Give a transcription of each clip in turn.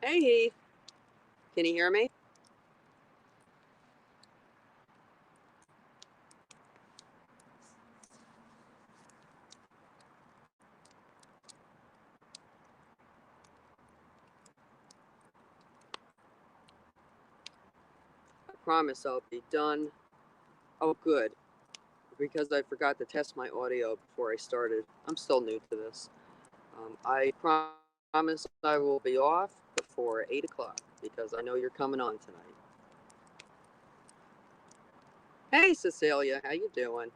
Hey, Heath. Can you hear me? I promise I'll be done. Oh, good. Because I forgot to test my audio before I started. I'm still new to this. I promise I will be off before 8 o'clock because I know you're coming on tonight. Hey, Cecilia. How you doing?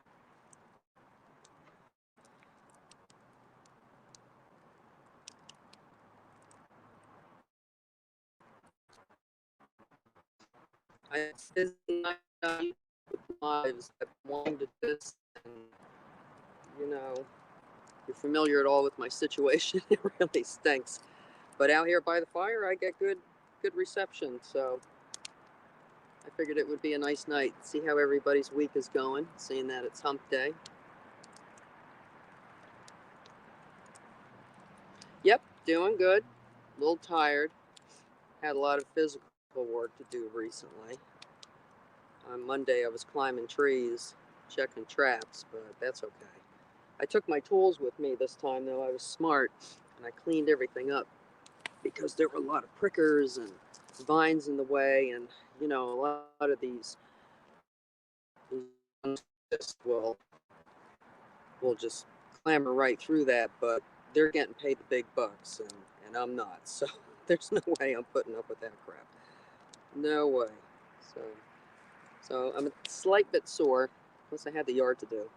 I lives. I've wanted to this, and you know, you're familiar at all with my situation. It really stinks. But out here by the fire, I get good reception. So I figured it would be a nice night. See how everybody's week is going, seeing that it's hump day. Yep, doing good. A little tired. Had a lot of physical work to do recently. On Monday, I was climbing trees, checking traps, but that's okay. I took my tools with me this time, though. I was smart, and I cleaned everything up because there were a lot of prickers and vines in the way, and a lot of these just will just clamber right through that, but they're getting paid the big bucks, and I'm not. So there's no way I'm putting up with that crap. No way. So I'm a slight bit sore, plus I had the yard to do.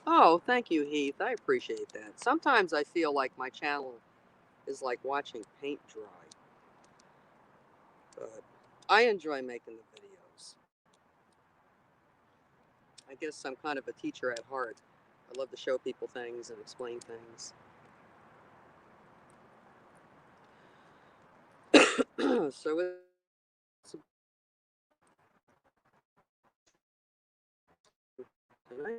Oh, thank you, Heath. I appreciate that. Sometimes I feel like my channel is like watching paint dry, but I enjoy making the videos. I guess I'm kind of a teacher at heart. I love to show people things and explain things. So it's tonight.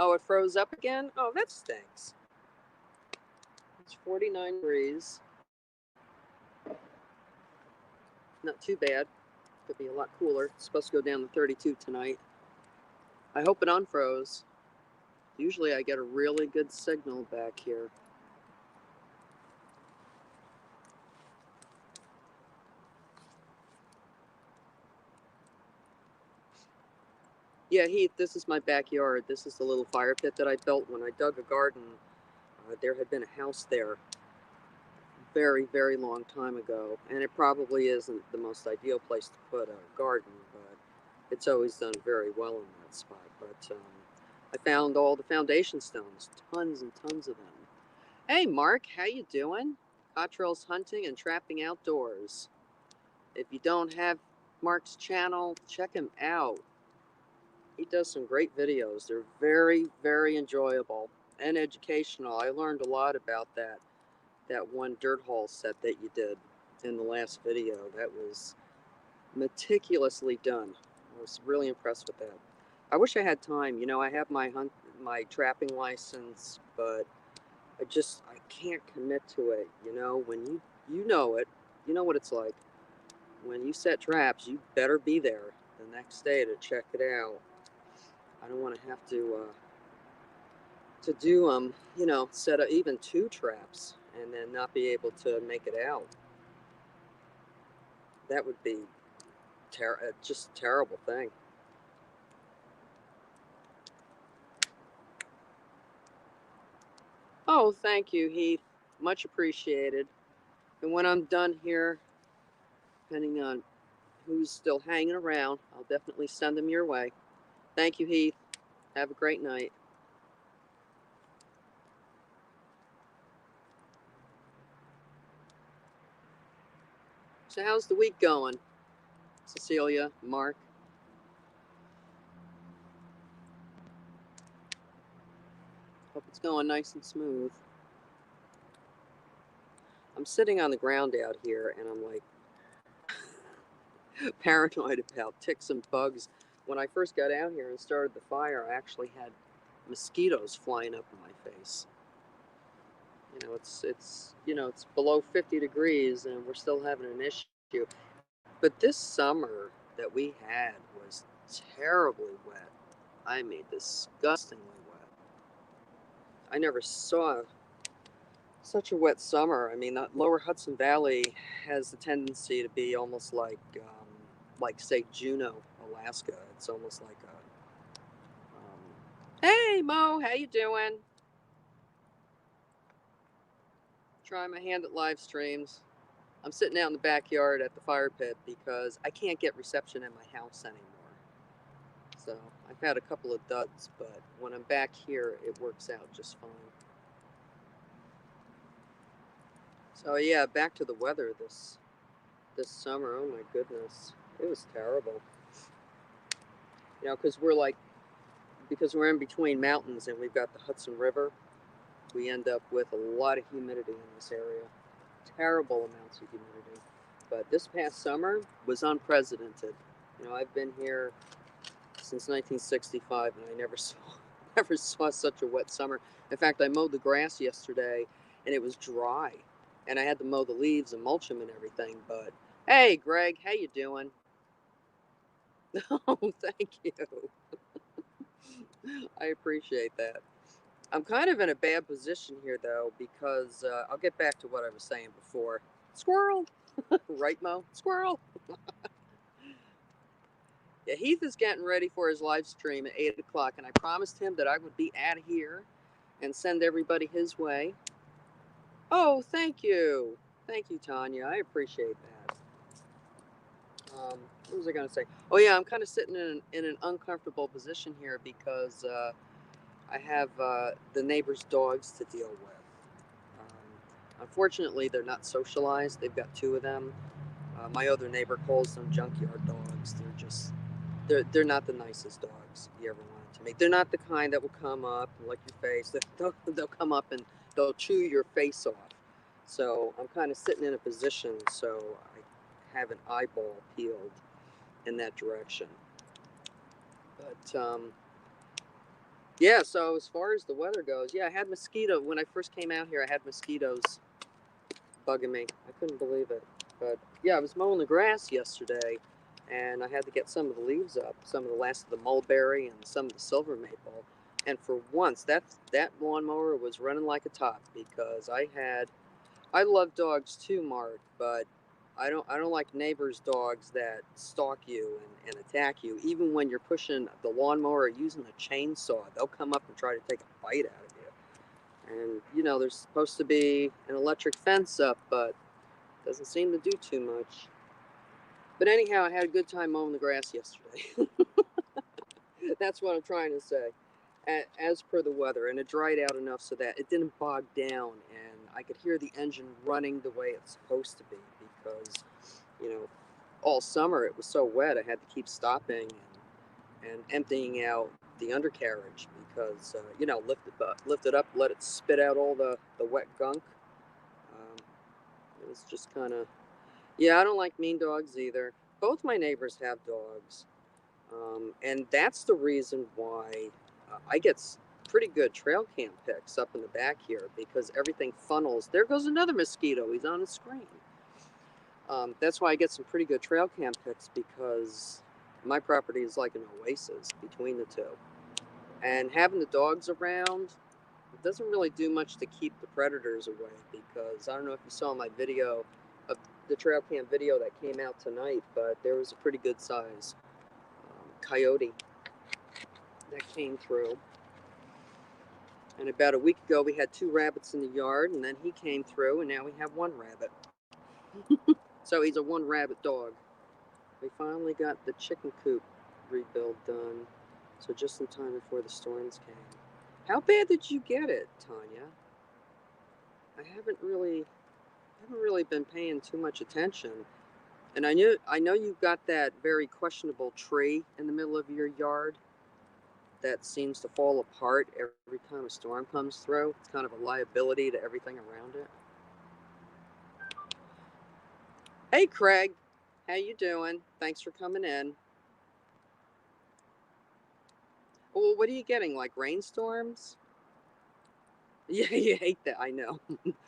Oh, it froze up again? Oh, that stinks. It's 49 degrees. Not too bad. Could be a lot cooler. It's supposed to go down to 32 tonight. I hope it unfroze. Usually I get a really good signal back here. Yeah, Heath, this is my backyard. This is the little fire pit that I built when I dug a garden. There had been a house there very, very long time ago, and it probably isn't the most ideal place to put a garden, but it's always done very well in that spot. But I found all the foundation stones, tons and tons of them. Hey, Mark, how you doing? Cottrell's hunting and trapping outdoors. If you don't have Mark's channel, check him out. He does some great videos. They're very, very enjoyable and educational. I learned a lot about that one dirt hall set that you did in the last video. That was meticulously done. I was really impressed with that. I wish I had time. I have my trapping license, but I can't commit to it. When you know it, you know what it's like. When you set traps, you better be there the next day to check it out. I don't want to have to do set up even two traps and then not be able to make it out. That would be just a terrible thing. Oh, thank you, Heath. Much appreciated. And when I'm done here, depending on who's still hanging around, I'll definitely send them your way. Thank you, Heath. Have a great night. So, how's the week going, Cecilia, Mark? Hope it's going nice and smooth. I'm sitting on the ground out here and I'm like paranoid about ticks and bugs. When I first got out here and started the fire, I actually had mosquitoes flying up in my face. It's below 50 degrees and we're still having an issue. But this summer that we had was terribly wet. I mean, disgustingly wet. I never saw such a wet summer. I mean, that lower Hudson Valley has the tendency to be almost like say Juneau, Alaska. It's almost like hey Mo, how you doing? Try my hand at live streams. I'm sitting out in the backyard at the fire pit because I can't get reception in my house anymore. So I've had a couple of duds, but when I'm back here, it works out just fine. So yeah, back to the weather this summer. Oh my goodness, it was terrible. Because we're in between mountains and we've got the Hudson River, we end up with a lot of humidity in this area. Terrible amounts of humidity. But this past summer was unprecedented. I've been here since 1965 and I never saw such a wet summer. In fact, I mowed the grass yesterday and it was dry. And I had to mow the leaves and mulch them and everything. But hey, Greg, how you doing? Oh, thank you. I appreciate that. I'm kind of in a bad position here, though, because I'll get back to what I was saying before. Squirrel! Right, Mo? Squirrel! Yeah, Heath is getting ready for his live stream at 8 o'clock, and I promised him that I would be out of here and send everybody his way. Oh, thank you. Thank you, Tanya. I appreciate that. What was I going to say? Oh, yeah, I'm kind of sitting in an uncomfortable position here because I have the neighbor's dogs to deal with. Unfortunately, they're not socialized. They've got two of them. My other neighbor calls them junkyard dogs. They're not the nicest dogs you ever wanted to meet. They're not the kind that will come up and lick your face. They'll come up and they'll chew your face off. So I'm kind of sitting in a position so I have an eyeball peeled in that direction. But yeah, so as far as the weather goes, yeah, I had mosquito when I first came out here. I had mosquitoes bugging me. I couldn't believe it. But yeah, I was mowing the grass yesterday and I had to get some of the leaves up, some of the last of the mulberry and some of the silver maple. And for once, that lawnmower was running like a top because I love dogs too, Mark, but I don't like neighbors' dogs that stalk you and attack you. Even when you're pushing the lawnmower or using a chainsaw, they'll come up and try to take a bite out of you. And there's supposed to be an electric fence up, but it doesn't seem to do too much. But anyhow, I had a good time mowing the grass yesterday. That's what I'm trying to say. As per the weather, and it dried out enough so that it didn't bog down, and I could hear the engine running the way it's supposed to be because, all summer it was so wet I had to keep stopping and emptying out the undercarriage because, lift it up, let it spit out all the wet gunk. It was just kind of, yeah, I don't like mean dogs either. Both my neighbors have dogs. And that's the reason why I get pretty good trail cam pics up in the back here because everything funnels. There goes another mosquito. He's on the screen. That's why I get some pretty good trail cam pics because my property is like an oasis between the two. And having the dogs around, it doesn't really do much to keep the predators away because I don't know if you saw my video of the trail cam video that came out tonight, but there was a pretty good size coyote that came through. And about a week ago, we had 2 rabbits in the yard, and then he came through, and now we have 1 rabbit. So he's a 1 rabbit dog. We finally got the chicken coop rebuild done, so just in time before the storms came. How bad did you get it, Tanya? I haven't really been paying too much attention. And I know you've got that very questionable tree in the middle of your yard. that seems to fall apart every time a storm comes through. It's kind of a liability to everything around it. Hey, Craig, how you doing? Thanks for coming in. Well, what are you getting? Like rainstorms? Yeah, you hate that. I know.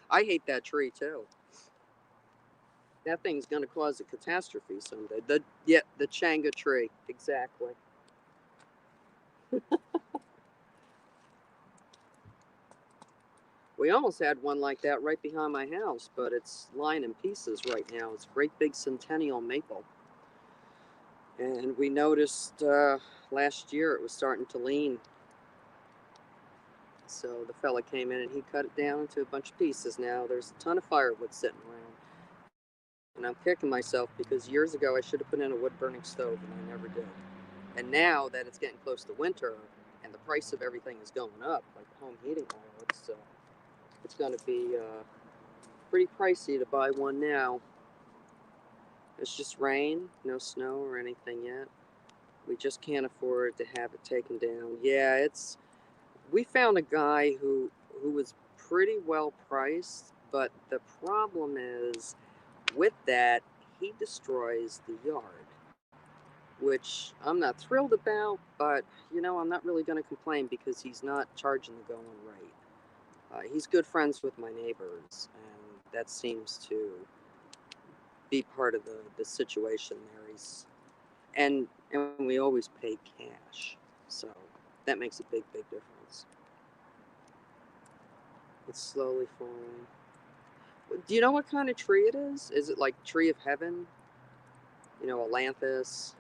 I hate that tree too. That thing's going to cause a catastrophe someday. The Changa tree, exactly. We almost had one like that right behind my house, but it's lying in pieces right now. It's a great big centennial maple. And we noticed last year it was starting to lean. So the fella came in and he cut it down into a bunch of pieces. Now there's a ton of firewood sitting around. And I'm kicking myself because years ago I should have put in a wood burning stove and I never did. And now that it's getting close to winter and the price of everything is going up, like home heating oil, it's going to be pretty pricey to buy one now. It's just rain, no snow or anything yet. We just can't afford to have it taken down. Yeah, we found a guy who was pretty well priced, but the problem is with that, he destroys the yard, which I'm not thrilled about, but I'm not really going to complain because he's not charging the going rate. He's good friends with my neighbors, and that seems to be part of the situation there. And we always pay cash, so that makes a big difference. It's slowly falling. Do you know what kind of tree it is? Is it like tree of heaven? Alanthus.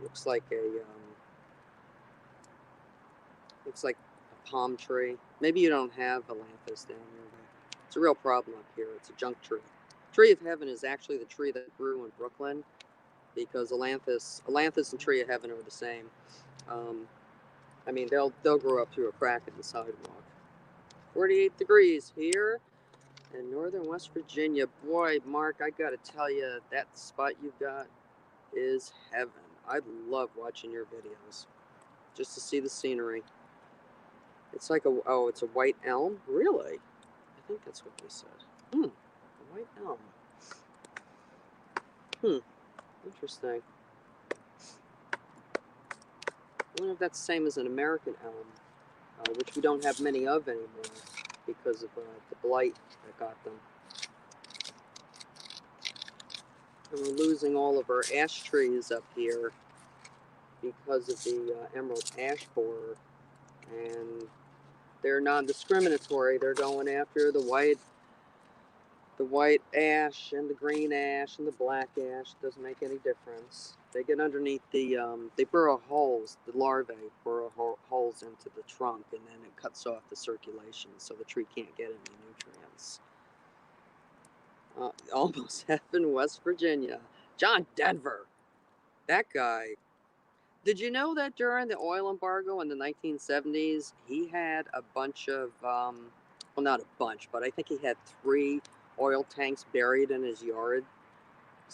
Looks like looks like a palm tree. Maybe you don't have Alanthus down here, but it's a real problem up here. It's a junk tree. Tree of heaven is actually the tree that grew in Brooklyn, because Alanthus and tree of heaven are the same. I mean, they'll grow up through a crack in the sidewalk. 48 degrees here in northern West Virginia. Boy, Mark, I gotta tell you, that spot you've got is heaven. I love watching your videos just to see the scenery. It's like it's a white elm? Really? I think that's what they said. A white elm. Interesting. I wonder if that's the same as an American elm, which we don't have many of anymore because of the blight that got them. And we're losing all of our ash trees up here because of the emerald ash borer, and they're non-discriminatory. They're going after the white ash and the green ash and the black ash. Doesn't make any difference. They get underneath they burrow holes. The larvae burrow holes into the trunk, and then it cuts off the circulation, so the tree can't get any nutrients. Almost heaven, West Virginia. John Denver, that guy. Did you know that during the oil embargo in the 1970s, he had a bunch of, well, not a bunch, but I think he had 3 oil tanks buried in his yard,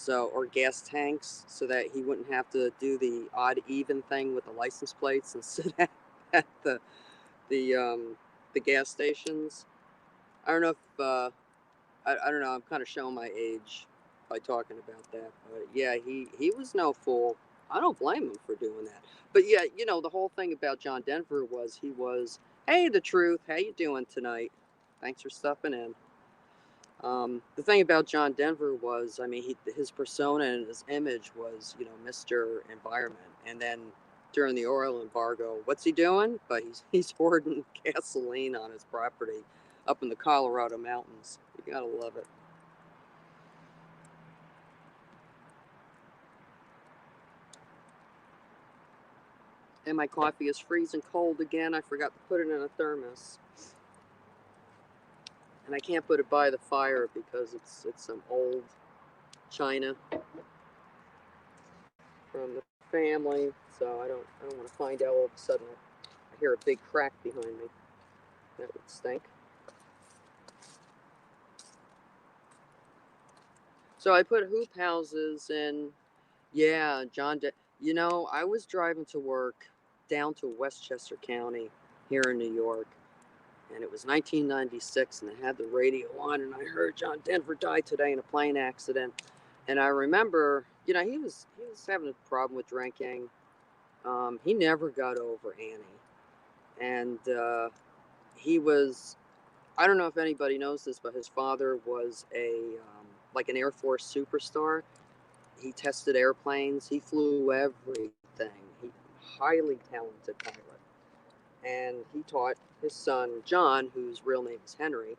or gas tanks, so that he wouldn't have to do the odd even thing with the license plates and sit at the gas stations. I don't know if I don't know. I'm kind of showing my age by talking about that, but yeah, he was no fool. I don't blame him for doing that. But yeah, the whole thing about John Denver was he was, hey, the truth. How you doing tonight? Thanks for stopping in. The thing about John Denver was, I mean, his persona and his image was, Mr. Environment. And then during the oil embargo, what's he doing? But he's hoarding gasoline on his property up in the Colorado mountains. You gotta love it. And my coffee is freezing cold again. I forgot to put it in a thermos. And I can't put it by the fire because it's some old china from the family. So I don't want to find out all of a sudden I hear a big crack behind me. That would stink. So I put hoop houses in. Yeah, I was driving to work down to Westchester County here in New York, and it was 1996, and I had the radio on, and I heard John Denver died today in a plane accident. And I remember, he was having a problem with drinking. He never got over Annie, and he was. I don't know if anybody knows this, but his father was like an Air Force superstar. He tested airplanes. He flew everything. He highly talented pilot, and he taught his son John, whose real name is Henry,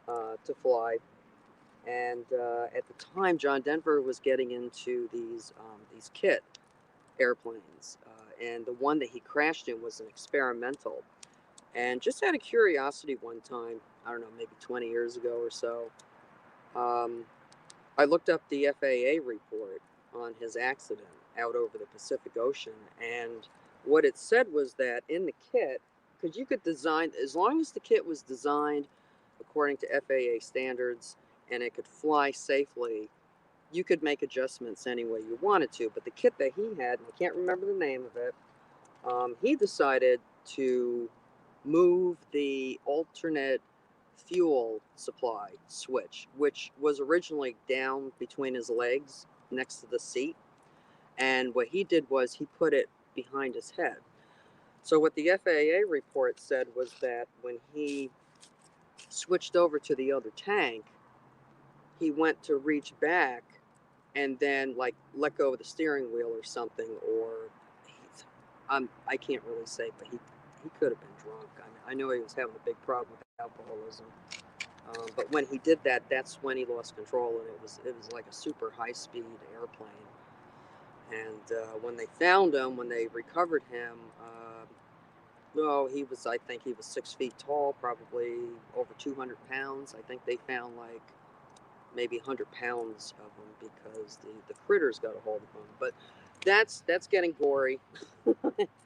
to fly. And at the time, John Denver was getting into these kit airplanes, and the one that he crashed in was an experimental. And just out of curiosity, one time, I don't know, maybe 20 years ago or so, I looked up the FAA report on his accident out over the Pacific Ocean, and what it said was that in the kit, because you could design, as long as the kit was designed according to FAA standards and it could fly safely, you could make adjustments any way you wanted to. But the kit that he had, and I can't remember the name of it, he decided to move the alternate fuel supply switch, which was originally down between his legs next to the seat. And what he did was he put it behind his head. So what the FAA report said was that when he switched over to the other tank, he went to reach back and then like let go of the steering wheel or something, or I can't really say, but he could have been drunk. I know he was having a big problem with alcoholism. But when he did that, that's when he lost control, and it was like a super high-speed airplane. And when they found him, when they recovered him, I think he was 6 feet tall, probably over 200 pounds. I think they found like maybe 100 pounds of him because the critters got a hold of him. But that's getting gory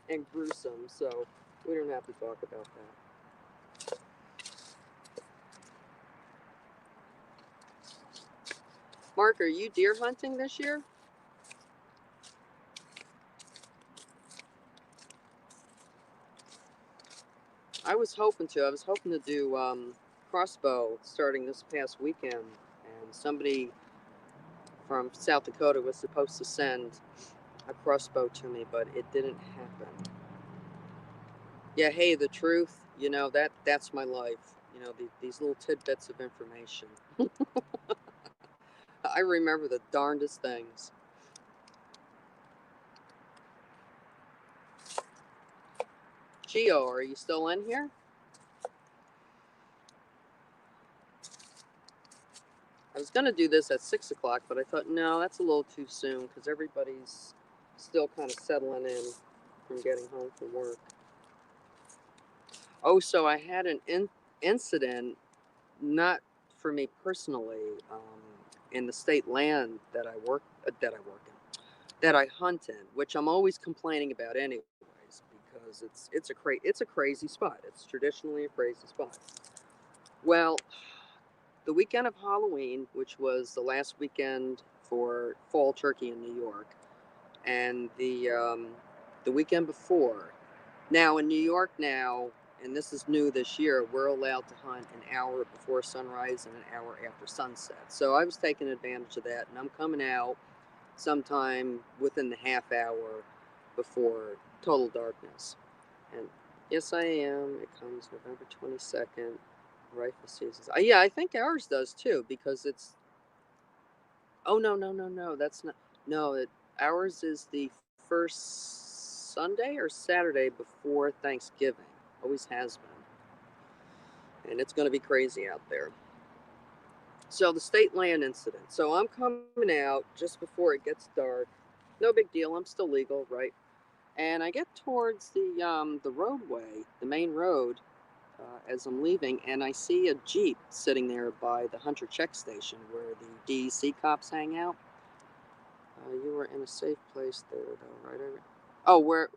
and gruesome, so we don't have to talk about that. Mark, are you deer hunting this year? I was hoping to. I was hoping to do crossbow starting this past weekend, and somebody from South Dakota was supposed to send a crossbow to me, but it didn't happen. Yeah, hey, the truth, that's my life. These little tidbits of information. I remember the darndest things. Gio, are you still in here? I was going to do this at 6 o'clock, but I thought, no, that's a little too soon because everybody's still kind of settling in from getting home from work. Oh, so I had an incident, not for me personally, in the state land that I work in, that I hunt in, which I'm always complaining about anyways, because it's a crazy spot. It's traditionally a crazy spot. Well, the weekend of Halloween, which was the last weekend for fall turkey in New York, and the weekend before. Now in New York now, and this is new this year, we're allowed to hunt an hour before sunrise and an hour after sunset. So I was taking advantage of that, and I'm coming out sometime within the half hour before total darkness. And yes, I am. It comes November 22nd. Rifle seasons. Yeah, I think ours does too because it's. Oh no! That's not. No, ours is the first Sunday or Saturday before Thanksgiving. Always has been, and it's going to be crazy out there. So the state land incident. So I'm coming out just before it gets dark. No big deal. I'm still legal, right? And I get towards the roadway, the main road, as I'm leaving, and I see a Jeep sitting there by the Hunter Check Station where the DEC cops hang out. You were in a safe place there, though, right? Oh, where?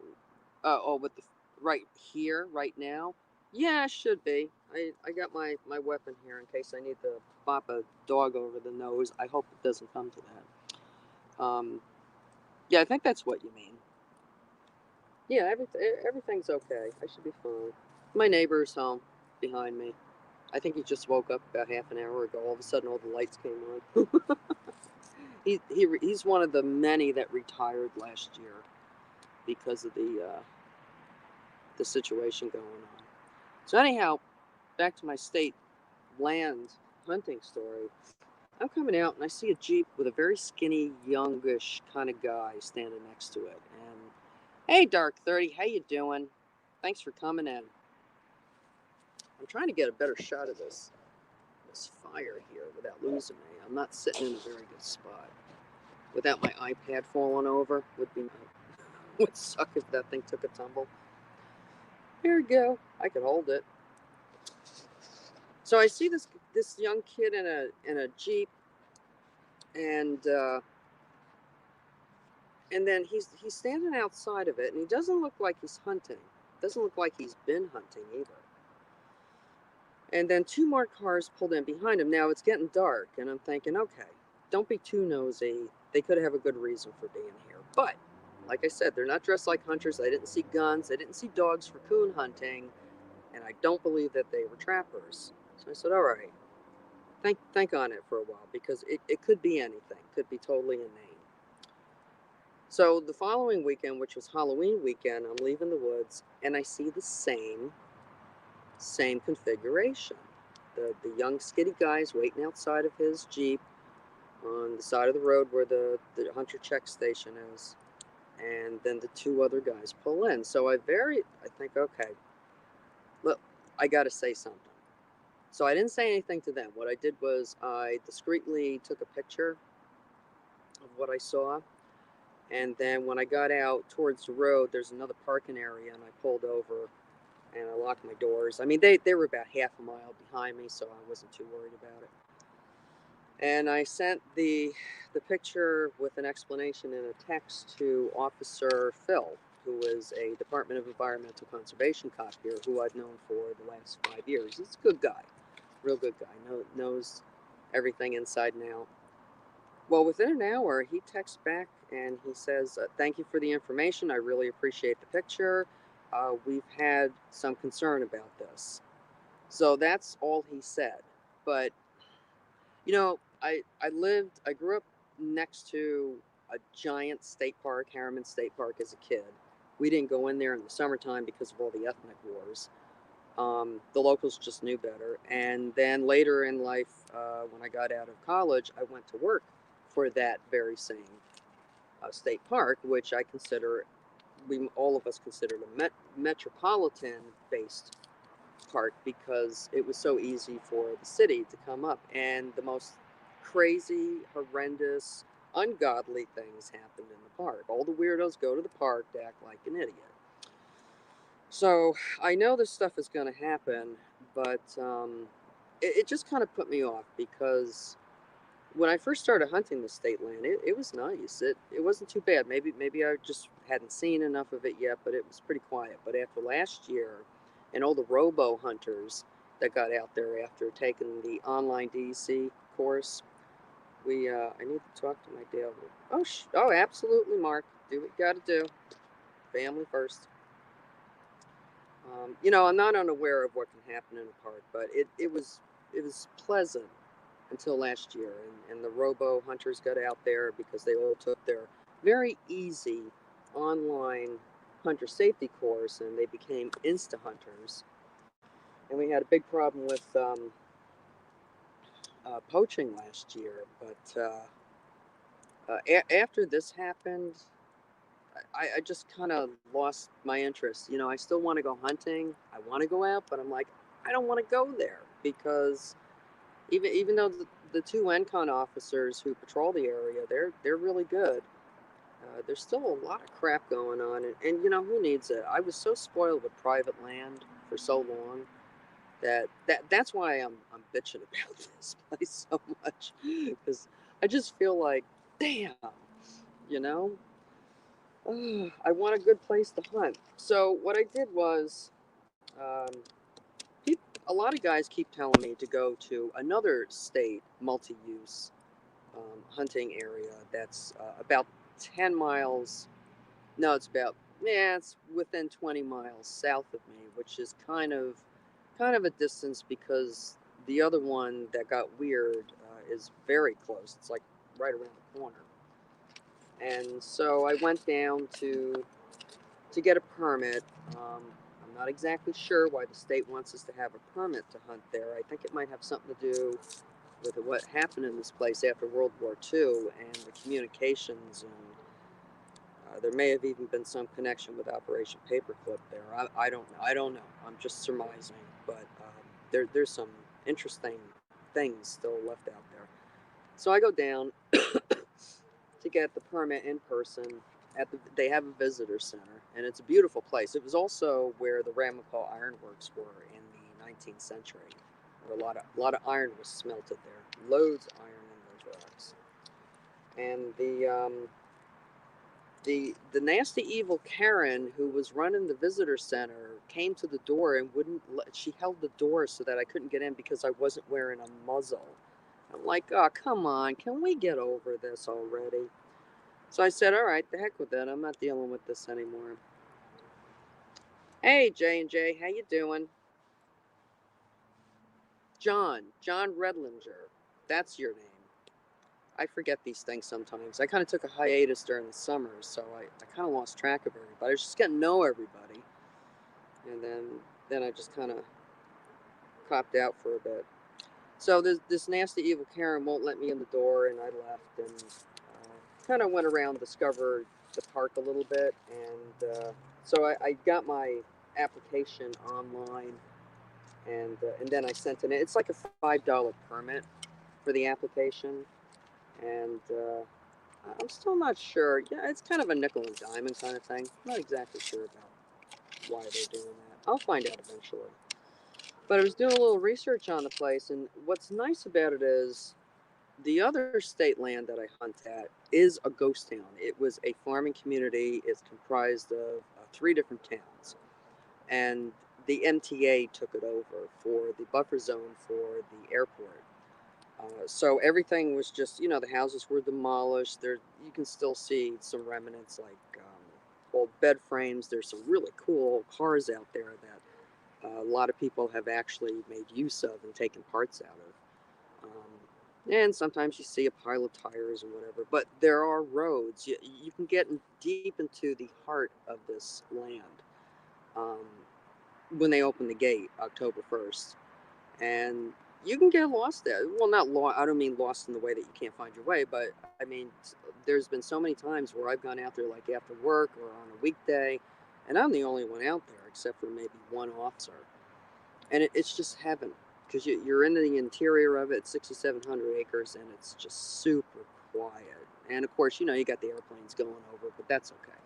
With the right here, right now. Yeah, it should be. I got my weapon here in case I need to bop a dog over the nose. I hope it doesn't come to that. Yeah, I think that's what you mean. Yeah, everything's okay. I should be fine. My neighbor's home behind me. I think he just woke up about half an hour ago. All of a sudden, all the lights came on. He's one of the many that retired last year because of the situation going on. So anyhow, back to my state land hunting story. I'm coming out and I see a Jeep with a very skinny, youngish kind of guy standing next to it. And hey, Dark 30, how you doing? Thanks for coming in. I'm trying to get a better shot of this fire here without losing me. I'm not sitting in a very good spot. Without my iPad falling over would suck if that thing took a tumble. Here we go. I could hold it. So I see this young kid in a Jeep, and then he's standing outside of it, and he doesn't look like he's hunting. Doesn't look like he's been hunting either. And then two more cars pulled in behind him. Now it's getting dark, and I'm thinking, okay, don't be too nosy. They could have a good reason for being here. But like I said, they're not dressed like hunters. I didn't see guns. I didn't see dogs for coon hunting, and I don't believe that they were trappers. So I said, all right, think on it for a while, because it could be anything. Could be totally inane. So the following weekend, which was Halloween weekend, I'm leaving the woods, and I see the same configuration. The young skinny guy's waiting outside of his Jeep on the side of the road where the hunter check station is, and then the two other guys pull in. So I think, okay, look, I got to say something. So I didn't say anything to them. What I did was I discreetly took a picture of what I saw, and then when I got out towards the road, there's another parking area, and I pulled over and I locked my doors. I mean, they were about half a mile behind me, so I wasn't too worried about it. And I sent the picture with an explanation in a text to Officer Phil, who is a Department of Environmental Conservation cop here, who I've known for the last 5 years. He's a good guy, real good guy, knows everything inside and out. Well, within an hour, he texts back and he says, thank you for the information. I really appreciate the picture. We've had some concern about this. So that's all he said. But, I grew up next to a giant state park, Harriman State Park, as a kid. We didn't go in there in the summertime because of all the ethnic wars. The locals just knew better. And then later in life, when I got out of college, I went to work for that very same state park, which all of us considered a metropolitan-based park, because it was so easy for the city to come up. And the most crazy, horrendous, ungodly things happened in the park. All the weirdos go to the park to act like an idiot. So I know this stuff is going to happen, but it just kind of put me off, because when I first started hunting the state land, it was nice. It wasn't too bad. Maybe I just hadn't seen enough of it yet, but it was pretty quiet. But after last year, and all the robo hunters that got out there after taking the online DEC course, I need to talk to my dad. Oh, absolutely, Mark. Do what you got to do. Family first. I'm not unaware of what can happen in a park, but it was pleasant until last year, and the robo hunters got out there because they all took their very easy online hunter safety course, and they became insta hunters. And we had a big problem with poaching last year, but after this happened, I just kind of lost my interest. I still want to go hunting. I want to go out, but I'm like, I don't want to go there, because even though the two NCON officers who patrol the area, they're really good. There's still a lot of crap going on, and who needs it? I was so spoiled with private land for so long that's why I'm bitching about this place so much, because I just feel like, damn, you know, I want a good place to hunt. So what I did was, a lot of guys keep telling me to go to another state multi-use hunting area that's about 10 miles. No, it's about Yeah, it's within 20 miles south of me, which is kind of a distance because the other one that got weird is very close. It's like right around the corner. And so I went down to get a permit. I'm not exactly sure why the state wants us to have a permit to hunt there. I think it might have something to do with what happened in this place after World War II and the communications, and there may have even been some connection with Operation Paperclip there. I don't know. I don't know. I'm just surmising, but there's some interesting things still left out there. So I go down to get the permit in person. They have a visitor center, and it's a beautiful place. It was also where the Ramapo Ironworks were in the 19th century, where a lot of iron was smelted there. Loads of iron in those rocks. And the nasty evil Karen who was running the visitor center came to the door and wouldn't let, she held the door so that I couldn't get in because I wasn't wearing a muzzle. I'm like, oh, come on, can we get over this already? So I said, all right, the heck with it. I'm not dealing with this anymore. Hey, J&J, how you doing? John Redlinger. That's your name. I forget these things sometimes. I kind of took a hiatus during the summer, so I kind of lost track of everybody. I was just getting to know everybody. And then I just kind of copped out for a bit. So this nasty evil Karen won't let me in the door, and I left and kind of went around, discovered the park a little bit, and so I got my application online, and then I sent it in. It's like a $5 permit for the application, and I'm still not sure. Yeah, it's kind of a nickel and diamond kind of thing. I'm not exactly sure about why they're doing that. I'll find out eventually. But I was doing a little research on the place, and what's nice about it is the other state land that I hunt at is a ghost town. It was a farming community. It's comprised of three different towns, and the MTA took it over for the buffer zone for the airport. So everything was just, the houses were demolished. There, you can still see some remnants like old bed frames. There's some really cool cars out there that a lot of people have actually made use of and taken parts out of. And sometimes you see a pile of tires and whatever, but there are roads. You can get deep into the heart of this land um, when they open the gate October 1st. And you can get lost there. Well, not lost. I don't mean lost in the way that you can't find your way, but I mean, there's been so many times where I've gone out there like after work or on a weekday, and I'm the only one out there except for maybe one officer, and it's just heaven because you're in the interior of it, 6,700 acres, and it's just super quiet. And of course, you got the airplanes going over, but that's okay.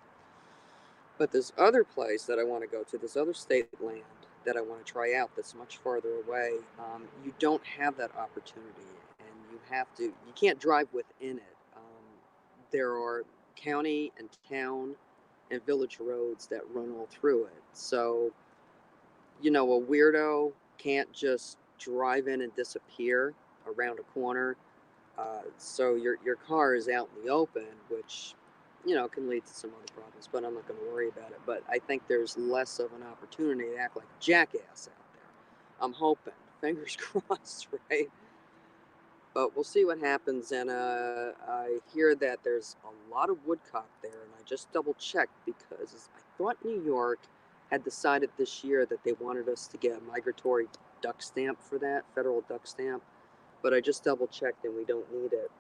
But this other place that I want to go to, this other state land that I want to try out that's much farther away, you don't have that opportunity, and you can't drive within it. There are county and town and village roads that run all through it. So a weirdo can't just drive in and disappear around a corner. So your car is out in the open, which can lead to some other problems. But I'm not going to worry about it. But I think there's less of an opportunity to act like a jackass out there. I'm hoping, fingers crossed, right? But we'll see what happens. And I hear that there's a lot of woodcock there, and I just double checked because I thought New York had decided this year that they wanted us to get a migratory duck stamp for that, federal duck stamp. But I just double checked, and we don't need it,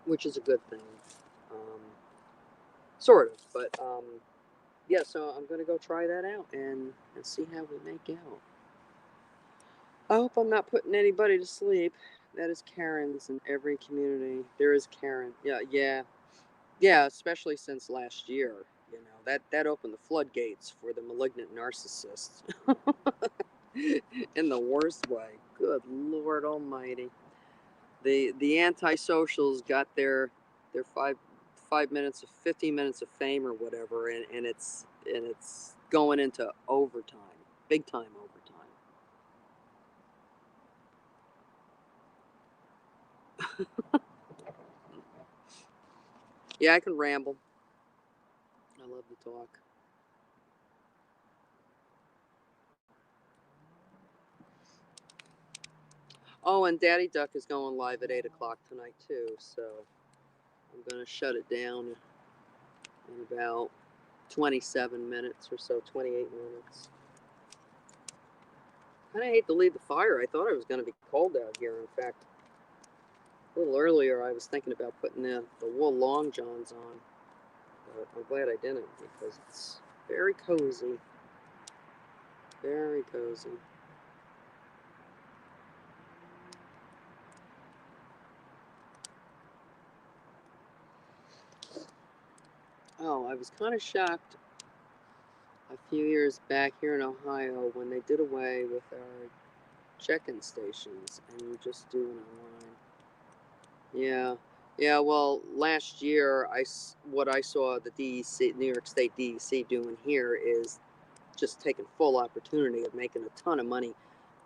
which is a good thing, um, sort of. But yeah, so I'm gonna go try that out and see how we make out. I hope I'm not putting anybody to sleep. That is Karens in every community. There is Karen. Yeah, yeah, yeah. Especially since last year, that opened the floodgates for the malignant narcissists in the worst way. Good Lord Almighty. The antisocials got their 5 minutes of 15 minutes of fame or whatever, and it's going into overtime, big time overtime. Yeah, I can ramble. I love to talk. Oh, and Daddy Duck is going live at 8 o'clock tonight, too. So I'm going to shut it down in about 27 minutes or so, 28 minutes. I kind of hate to leave the fire. I thought it was going to be cold out here. In fact, a little earlier I was thinking about putting the wool long johns on. But I'm glad I didn't because it's very cozy. Very cozy. Oh, I was kind of shocked a few years back here in Ohio when they did away with our check-in stations and you just do it online. Yeah. Yeah, well, last year, what I saw the DEC, New York State DEC doing here is just taking full opportunity of making a ton of money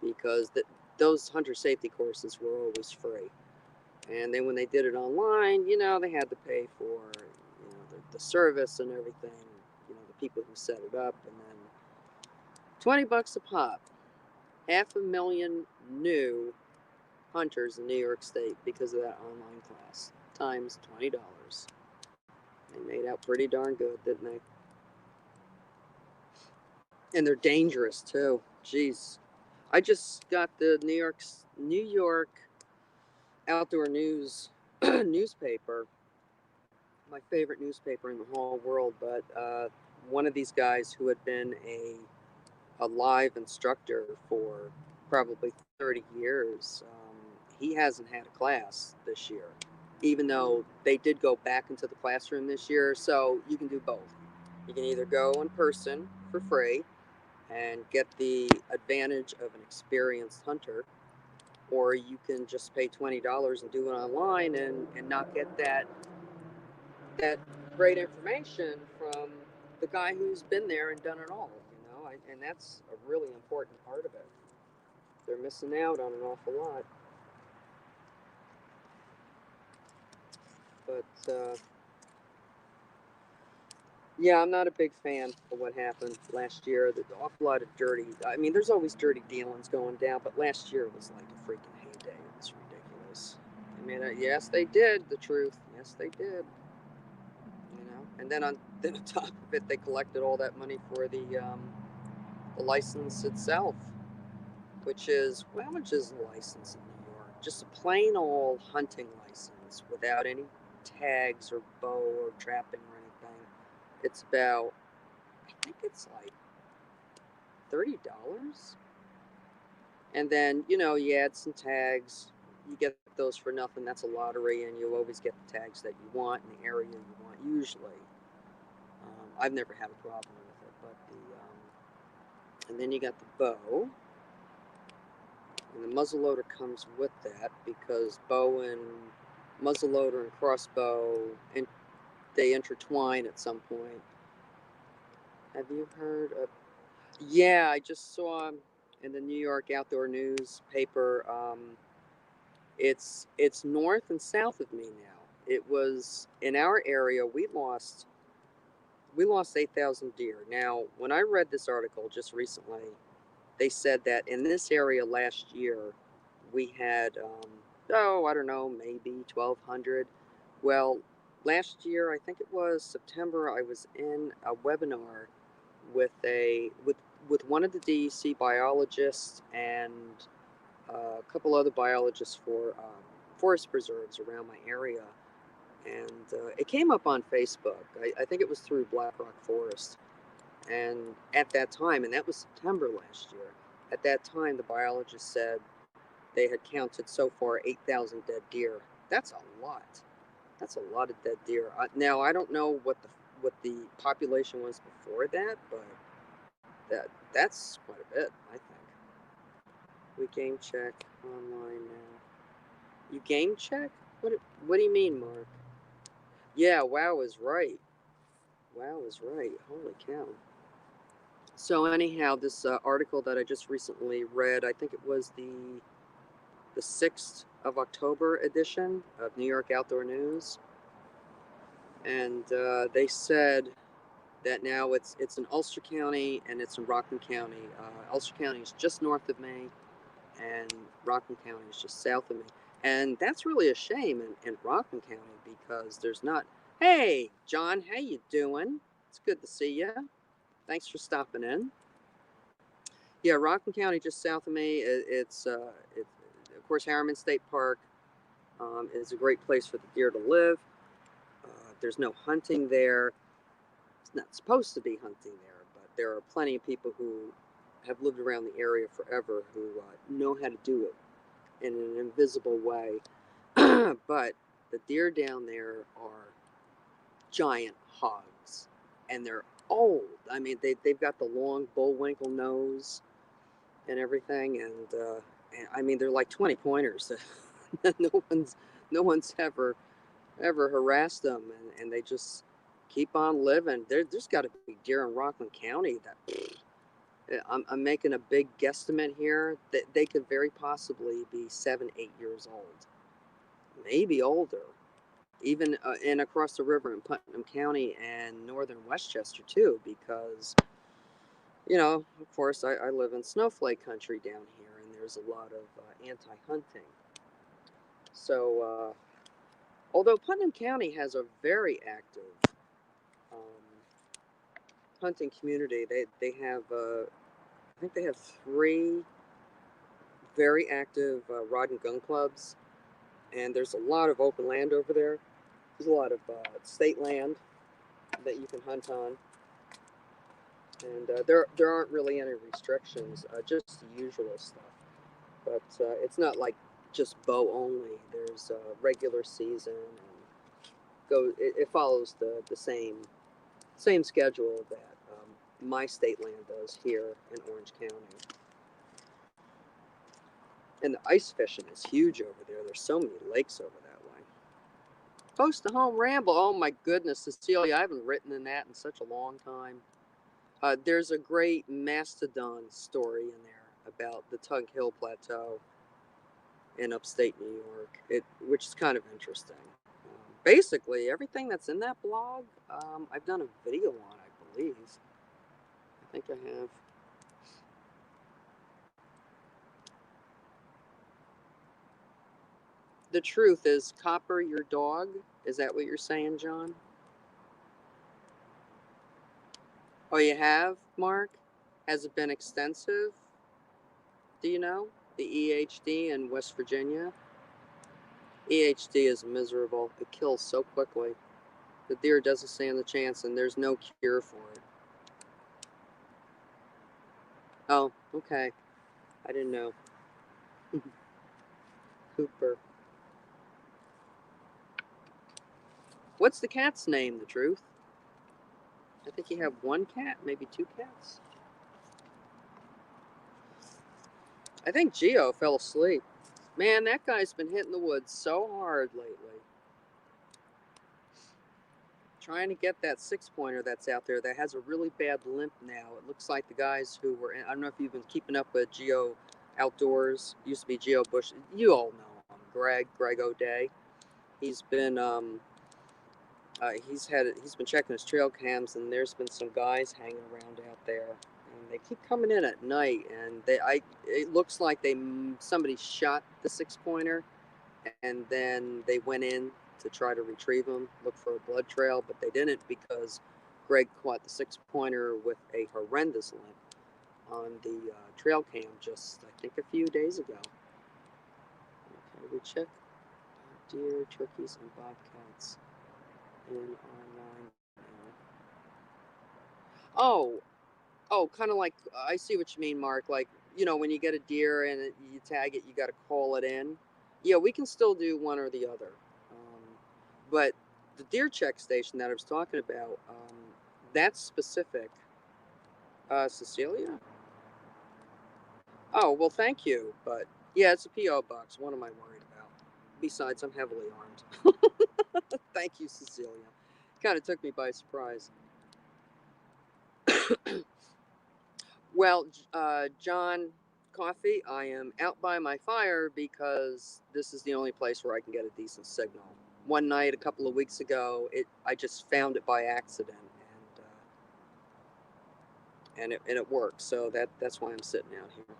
because those hunter safety courses were always free. And then when they did it online, they had to pay for, the service and everything, the people who set it up, and then $20 a pop. 500,000 new hunters in New York State because of that online class, times $20. They made out pretty darn good, didn't they? And they're dangerous too. Jeez. I just got the New York Outdoor News newspaper, my favorite newspaper in the whole world, but one of these guys who had been a live instructor for probably 30 years, he hasn't had a class this year, even though they did go back into the classroom this year. So you can do both. You can either go in person for free and get the advantage of an experienced hunter, or you can just pay $20 and do it online and not get that great information from the guy who's been there and done it all, and that's a really important part of it. They're missing out on an awful lot. But yeah, I'm not a big fan of what happened last year. There's an awful lot of dirty. I mean, there's always dirty dealings going down, but last year was like a freaking heyday. It was ridiculous. I mean, yes, they did the truth. Yes, they did. And then then on top of it, they collected all that money for the license itself, which is, well, how much is the license in New York? Just a plain old hunting license without any tags or bow or trapping or anything. It's about, I think it's like $30. And then, you add some tags. You get those for nothing. That's a lottery, and you always get the tags that you want in the area you want, usually. I've never had a problem with it, but and then you got the bow, and the muzzleloader comes with that because bow and muzzleloader and crossbow, and they intertwine at some point. Have you heard of? Yeah, I just saw in the New York Outdoor News paper. It's north and south of me now. It was in our area. We lost 8,000 deer. Now, when I read this article just recently, they said that in this area last year, we had, I don't know, maybe 1,200. Well, last year, I think it was September, I was in a webinar with with one of the DEC biologists and a couple other biologists for forest preserves around my area. And it came up on Facebook. I think it was through Black Rock Forest. And at that time, and that was September last year, at that time, the biologist said they had counted so far 8,000 dead deer. That's a lot. That's a lot of dead deer. Now, I don't know what the population was before that, but that's quite a bit, I think. We game check online now. You game check? What do you mean, Mark? Yeah, WoW is right. WoW is right. Holy cow. So anyhow, this article that I just recently read, I think it was the 6th of October edition of New York Outdoor News, and they said that now it's in Ulster County and it's in Rockland County. Ulster County is just north of me, and Rockland County is just south of me. And that's really a shame in Rockland County because there's not. Hey, John, how you doing? It's good to see you. Thanks for stopping in. Yeah, Rockland County, just south of me. It's of course Harriman State Park is a great place for the deer to live. There's no hunting there. It's not supposed to be hunting there, but there are plenty of people who have lived around the area forever who know how to do it in an invisible way. But the deer down there are giant hogs, and they're old. I mean, they've got the long bullwinkle nose and everything, and I mean, they're like 20 pointers. no one's ever harassed them, and they just keep on living. There's got to be deer in Rockland County that I'm making a big guesstimate here that they could very possibly be 7-8 years old, maybe older, even and across the river in Putnam County and northern Westchester too, because of course I live in snowflake country down here, and there's a lot of anti-hunting. So although Putnam County has a very active um, hunting community, they have I think they have 3 very active rod and gun clubs, and there's a lot of open land over there. There's a lot of state land that you can hunt on, and there aren't really any restrictions, just the usual stuff. But it's not like just bow only. There's regular season, and it follows the same schedule that my state land does here in Orange County. And the ice fishing is huge over there. There's so many lakes over that way. Post to home ramble. Oh my goodness, Cecilia, I haven't written in that in such a long time. There's a great mastodon story in there about the Tug Hill Plateau in upstate New York, which is kind of interesting. Basically, everything that's in that blog, I've done a video on, I believe. I think I have. The truth is, Copper your dog? Is that what you're saying, John? Oh, you have, Mark? Has it been extensive? Do you know? The EHD in West Virginia? EHD is miserable. It kills so quickly. The deer doesn't stand the chance, and there's no cure for it. Oh, okay. I didn't know. Cooper. What's the cat's name, the truth? I think you have 1 cat, maybe 2 cats. I think Geo fell asleep. Man, that guy's been hitting the woods so hard lately. Trying to get that 6-pointer that's out there that has a really bad limp now. It looks like the guys who were in, I don't know if you've been keeping up with Geo Outdoors. Used to be Geo Bush. You all know him, Greg O'Day. He's been he's been checking his trail cams, and there's been some guys hanging around out there, and they keep coming in at night, and it looks like somebody shot the 6-pointer, and then they went in to try to retrieve him, look for a blood trail, but they didn't because Greg caught the 6-pointer with a horrendous limp on the trail cam just, I think, a few days ago. Okay, we check deer, turkeys, and bobcats in online now. Oh, kind of like, I see what you mean, Mark. Like, when you get a deer and you tag it, you got to call it in. Yeah, we can still do one or the other. But the deer check station that I was talking about, that's specific. Cecilia? Oh, well, thank you. But yeah, it's a P.O. box. What am I worried about? Besides, I'm heavily armed. Thank you, Cecilia. Kind of took me by surprise. Well, John Coffee, I am out by my fire because this is the only place where I can get a decent signal. One night a couple of weeks ago, I just found it by accident, and it worked. So that's why I'm sitting out here.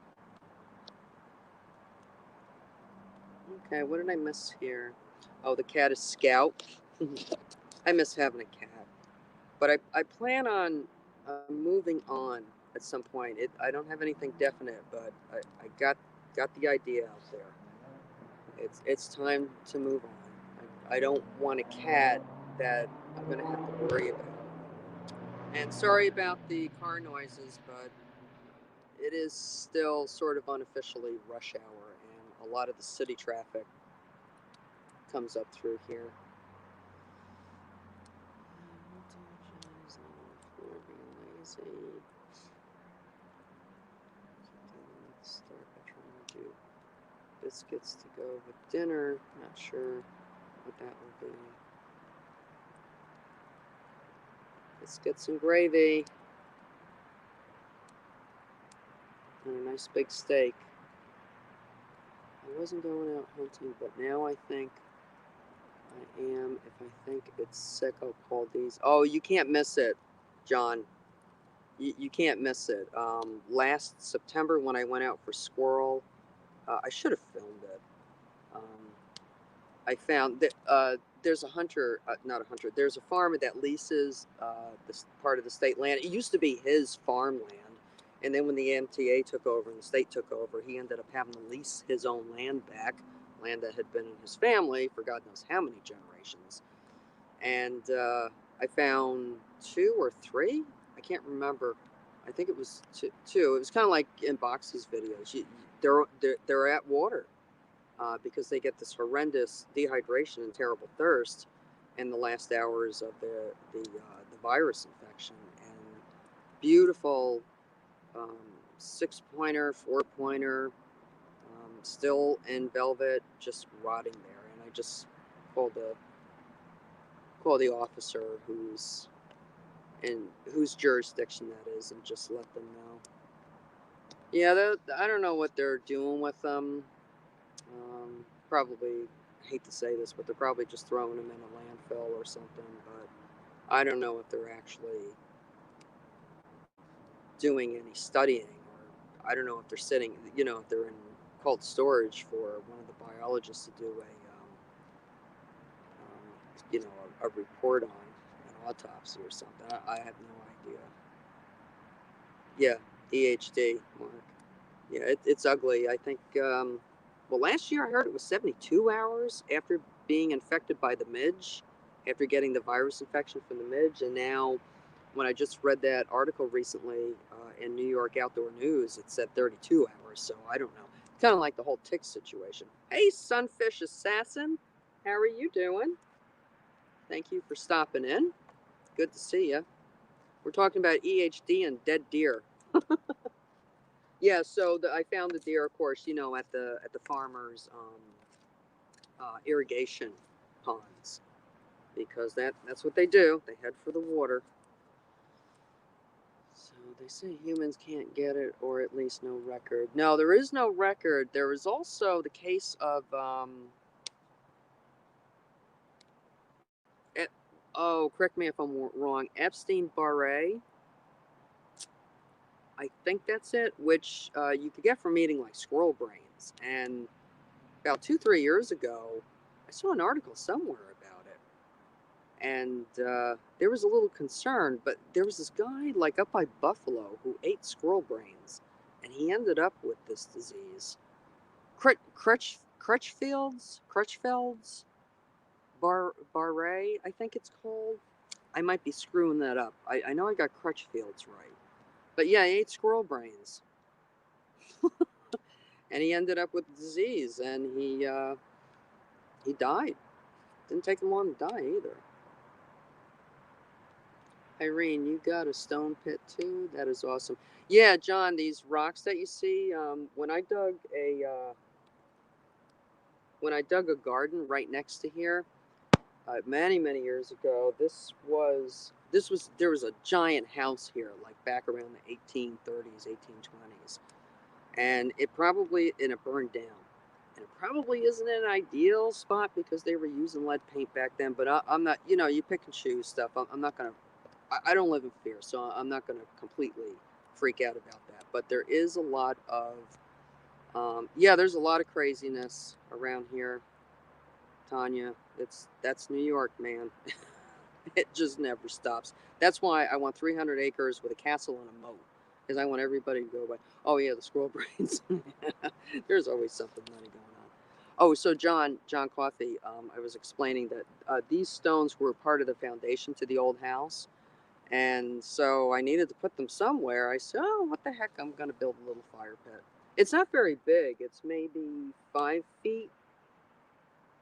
Okay, what did I miss here? Oh, the cat is Scout. I miss having a cat. But I plan on moving on at some point. I don't have anything definite, but I got the idea out there. It's time to move on. I don't want a cat that I'm going to have to worry about. And sorry about the car noises, but it is still sort of unofficially rush hour, and a lot of the city traffic comes up through here. Lazy. Start by trying to do biscuits to go with dinner. Not sure what that will be. Biscuits and gravy. And a nice big steak. I wasn't going out hunting, but now I think I am. If I think it's sick, I'll call these. Oh, you can't miss it, John. You can't miss it. Last September when I went out for squirrel, I should have filmed it. Um, I found that there's a hunter, not a hunter, there's a farmer that leases this part of the state land. It used to be his farmland. And then when the MTA took over and the state took over, he ended up having to lease his own land back, land that had been in his family for God knows how many generations. And I found 2 or 3, I can't remember. I think it was two. It was kind of like in Boxy's videos. They're at water because they get this horrendous dehydration and terrible thirst in the last hours of the virus infection. And beautiful 6-pointer, 4-pointer, still in velvet, just rotting there. And I just called the officer whose jurisdiction that is, and just let them know. Yeah, I don't know what they're doing with them. Probably, I hate to say this, but they're probably just throwing them in a landfill or something. But I don't know if they're actually doing any studying, or I don't know if they're sitting, if they're in cold storage for one of the biologists to do a report on an autopsy or something. I have no idea. Yeah, EHD, Mark. Yeah, it's ugly. I think, well, last year I heard it was 72 hours after being infected by the midge, after getting the virus infection from the midge. And now, when I just read that article recently in New York Outdoor News, it said 32 hours. So I don't know. Kind of like the whole tick situation. Hey, Sunfish Assassin, how are you doing? Thank you for stopping in. Good to see you. We're talking about EHD and dead deer. Yeah, so I found the deer, of course, at the farmers' irrigation ponds, because that's what they do. They head for the water. So they say humans can't get it, or at least no record. No, there is no record. There is also the case of correct me if I'm wrong. Epstein-Barr. I think that's it, which you could get from eating like squirrel brains. And about 2-3 years ago, I saw an article somewhere about it, and there was a little concern. But there was this guy like up by Buffalo who ate squirrel brains, and he ended up with this disease, Crutchfield's Barre, I think it's called. I might be screwing that up. I know I got Crutchfield's right, but yeah, he ate squirrel brains, and he ended up with the disease, and he died. Didn't take him long to die either. Irene, you got a stone pit too? That is awesome. Yeah, John, these rocks that you see, when I dug a garden right next to here, many years ago, there was a giant house here, like back around the 1830s, 1820s, and it burned down. And it probably isn't an ideal spot because they were using lead paint back then, but I'm not, you pick and choose stuff. I'm not going to, I don't live in fear, so I'm not going to completely freak out about that. But there is a lot of Yeah, there's a lot of craziness around here, Tanya. That's New York, man. It just never stops. That's why I want 300 acres with a castle and a moat, because I want everybody to go by. Oh yeah, the squirrel brains. There's always something funny going on. Oh, so John Coffey, I was explaining that these stones were part of the foundation to the old house, and so I needed to put them somewhere. I said, oh, what the heck? I'm going to build a little fire pit. It's not very big. It's maybe 5 feet,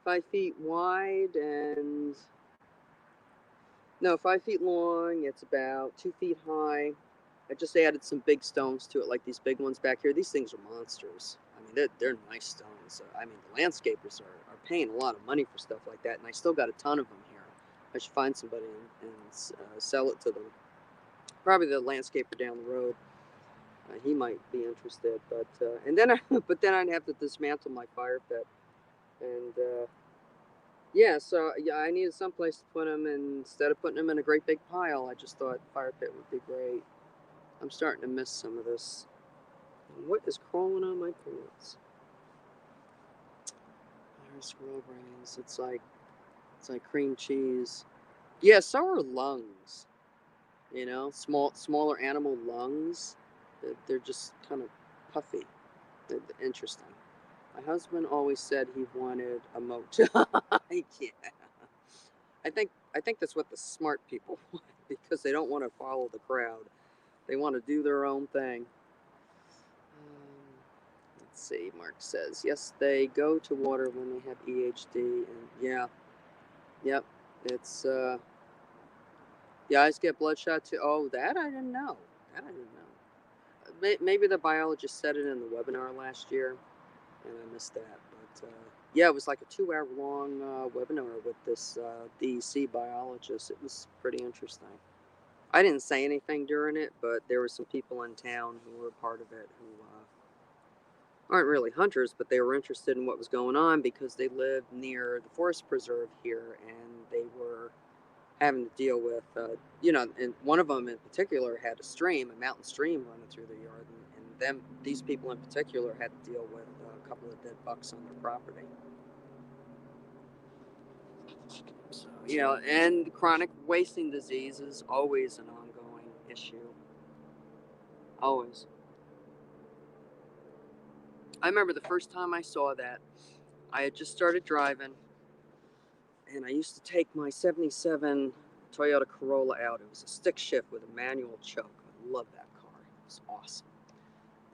5 feet wide, and no, 5 feet long. It's about 2 feet high. I just added some big stones to it, like these big ones back here. These things are monsters. I mean, they're nice stones. I mean, the landscapers are paying a lot of money for stuff like that, and I still got a ton of them here. I should find somebody and sell it to them. Probably the landscaper down the road. He might be interested, but and then but then I'd have to dismantle my fire pit, and yeah, so yeah, I needed some place to put them, and instead of putting them in a great big pile, I just thought fire pit would be great. I'm starting to miss some of this. What is crawling on my pants? There's squirrel brains. It's like cream cheese. Yeah, so are lungs. You know, smaller animal lungs. They're just kind of puffy. They're interesting. My husband always said he wanted a moat. Yeah. I think that's what the smart people want, because they don't want to follow the crowd. They want to do their own thing. Let's see. Mark says yes. They go to water when they have EHD, and yeah, yep. It's the eyes get bloodshot too. Oh, that I didn't know. That I didn't know. Maybe the biologist said it in the webinar last year, and I missed that. But yeah, it was like a 2 hour long webinar with this DEC biologist. It was pretty interesting. I didn't say anything during it, but there were some people in town who were part of it who aren't really hunters, but they were interested in what was going on because they lived near the forest preserve here, and they were having to deal with, and one of them in particular had a stream, a mountain stream running through their yard, and these people in particular had to deal with a couple of dead bucks on their property. So, and chronic wasting disease is always an ongoing issue. Always. I remember the first time I saw that, I had just started driving, and I used to take my 77 Toyota Corolla out. It was a stick shift with a manual choke. I love that car. It was awesome.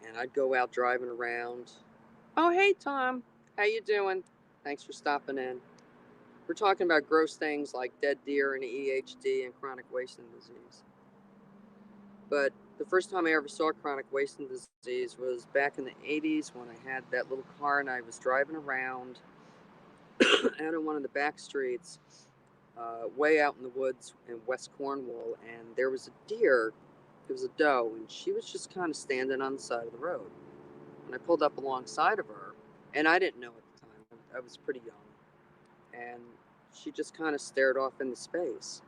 And I'd go out driving around. Oh, hey, Tom. How you doing? Thanks for stopping in. We're talking about gross things like dead deer and EHD and chronic wasting disease. But the first time I ever saw chronic wasting disease was back in the 80s when I had that little car and I was driving around out on one of the back streets, way out in the woods in West Cornwall, and there was a deer. It was a doe, and she was just kind of standing on the side of the road. And I pulled up alongside of her, and I didn't know at the time. I was pretty young, and she just kind of stared off into space.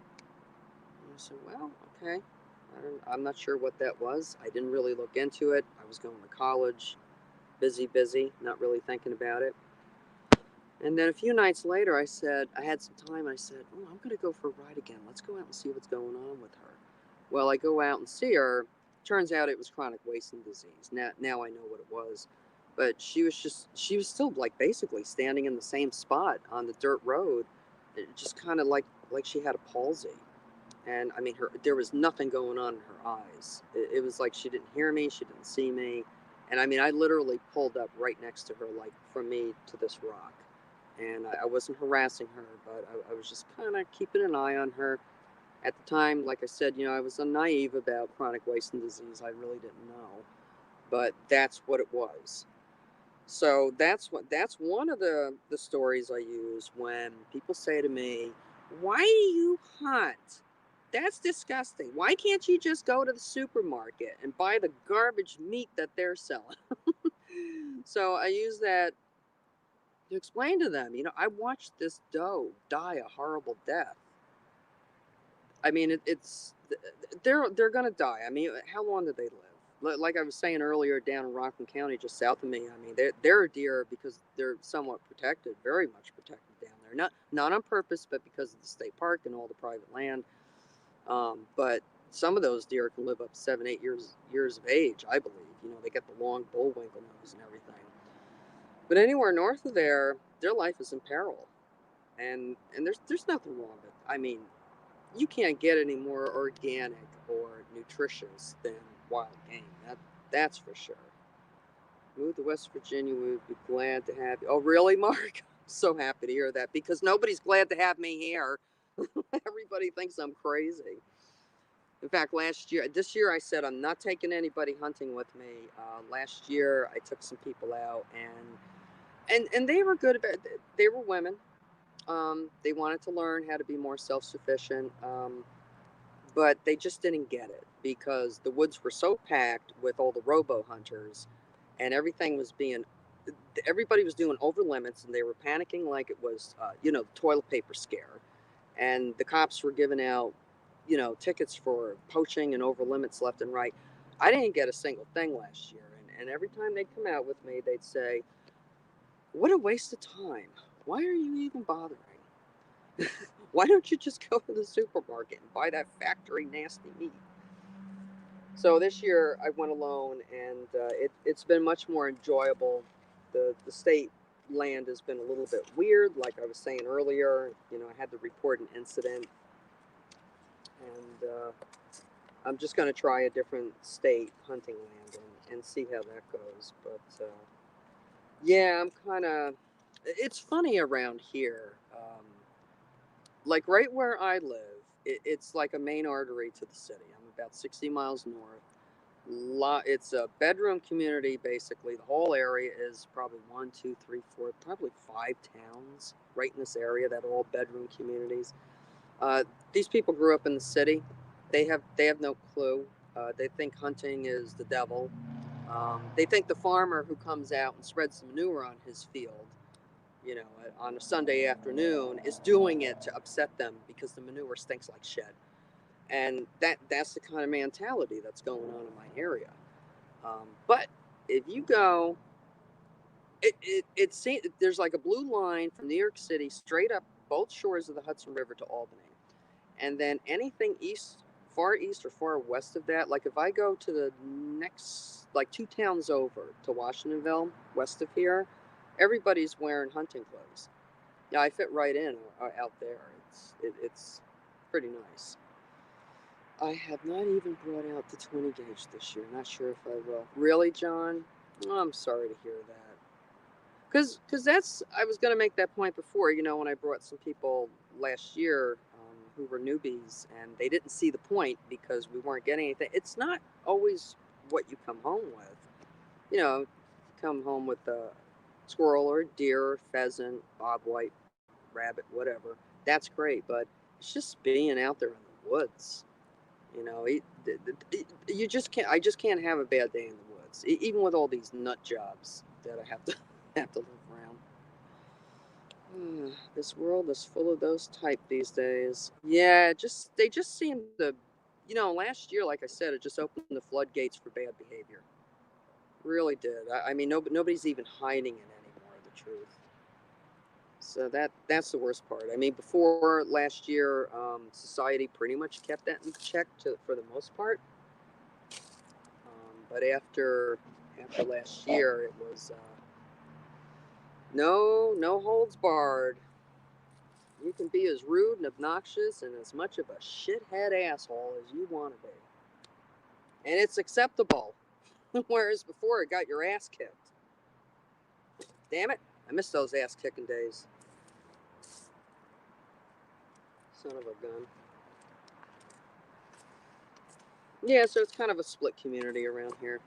And I said, "Well, okay. I'm not sure what that was. I didn't really look into it. I was going to college, busy, not really thinking about it." And then a few nights later, I had some time. I said, "Oh, I'm going to go for a ride again. Let's go out and see what's going on with her." Well, I go out and see her. Turns out it was chronic wasting disease. Now I know what it was. But she was still like basically standing in the same spot on the dirt road, just kind of like she had a palsy. And I mean, there was nothing going on in her eyes. It was like she didn't hear me, she didn't see me. And I mean, I literally pulled up right next to her, like from me to this rock. And I wasn't harassing her, but I was just kind of keeping an eye on her. At the time, like I said, I was naive about chronic wasting disease. I really didn't know, but that's what it was. So that's one of the stories I use when people say to me, "Why do you hunt? That's disgusting. Why can't you just go to the supermarket and buy the garbage meat that they're selling?" So I use that to explain to them, I watched this doe die a horrible death. I mean, it's they're gonna die. I mean, how long did they live? Like I was saying earlier, down in Rockland County, just south of me. I mean, there are deer because they're somewhat protected, very much protected down there. Not on purpose, but because of the state park and all the private land. But some of those deer can live up 7, 8 years of age, I believe. You know, they get the long bullwinkle nose and everything. But anywhere north of there, their life is in peril, and there's nothing wrong with it. I mean, you can't get any more organic or nutritious than wild game. That's for sure. Move to West Virginia, we would be glad to have you. Oh, really, Mark? I'm so happy to hear that because nobody's glad to have me here. Everybody thinks I'm crazy. In fact, this year I said I'm not taking anybody hunting with me. Last year I took some people out, and they were good about it. They were women. They wanted to learn how to be more self-sufficient, but they just didn't get it because the woods were so packed with all the robo hunters, and everybody was doing over limits, and they were panicking like it was, the toilet paper scare, and the cops were giving out, tickets for poaching and over limits left and right. I didn't get a single thing last year, and every time they'd come out with me, they'd say, "What a waste of time. Why are you even bothering? Why don't you just go to the supermarket and buy that factory nasty meat?" So this year I went alone, and it's been much more enjoyable. The state land has been a little bit weird, like I was saying earlier. I had to report an incident, and I'm just going to try a different state hunting land and see how that goes. But yeah, I'm kind of. It's funny around here. Like right where I live, it's like a main artery to the city. I'm about 60 miles north. It's a bedroom community, basically. The whole area is probably one, two, three, four, probably 5 towns right in this area that are all bedroom communities. These people grew up in the city. They have no clue. They think hunting is the devil. They think the farmer who comes out and spreads the manure on his field, on a Sunday afternoon, is doing it to upset them because the manure stinks like shit. And that's the kind of mentality that's going on in my area. But if you go, there's like a blue line from New York City straight up both shores of the Hudson River to Albany, and then anything far east or far west of that. Like if I go to the next, like 2 towns over to Washingtonville, west of here, everybody's wearing hunting clothes. Yeah, I fit right in out there. It's pretty nice. I have not even brought out the 20 gauge this year. Not sure if I will. Really, John? Oh, I'm sorry to hear that. Because I was going to make that point before, when I brought some people last year who were newbies, and they didn't see the point because we weren't getting anything. It's not always what you come home with. You come home with a squirrel or a deer or pheasant, bobwhite, rabbit, whatever. That's great, but it's just being out there in the woods. You just can't. I just can't have a bad day in the woods, even with all these nut jobs that I have to have to live around. This world is full of those type these days. Yeah, they just seem to, last year, like I said, it just opened the floodgates for bad behavior. Really did. I mean, nobody's even hiding it anymore. The truth. So that's the worst part. I mean, before last year, society pretty much kept that in check for the most part. But after last year, it was no holds barred. You can be as rude and obnoxious and as much of a shithead asshole as you want to be, and it's acceptable. Whereas before, it got your ass kicked. Damn it! I miss those ass kicking days. Son of a gun. Yeah, so it's kind of a split community around here.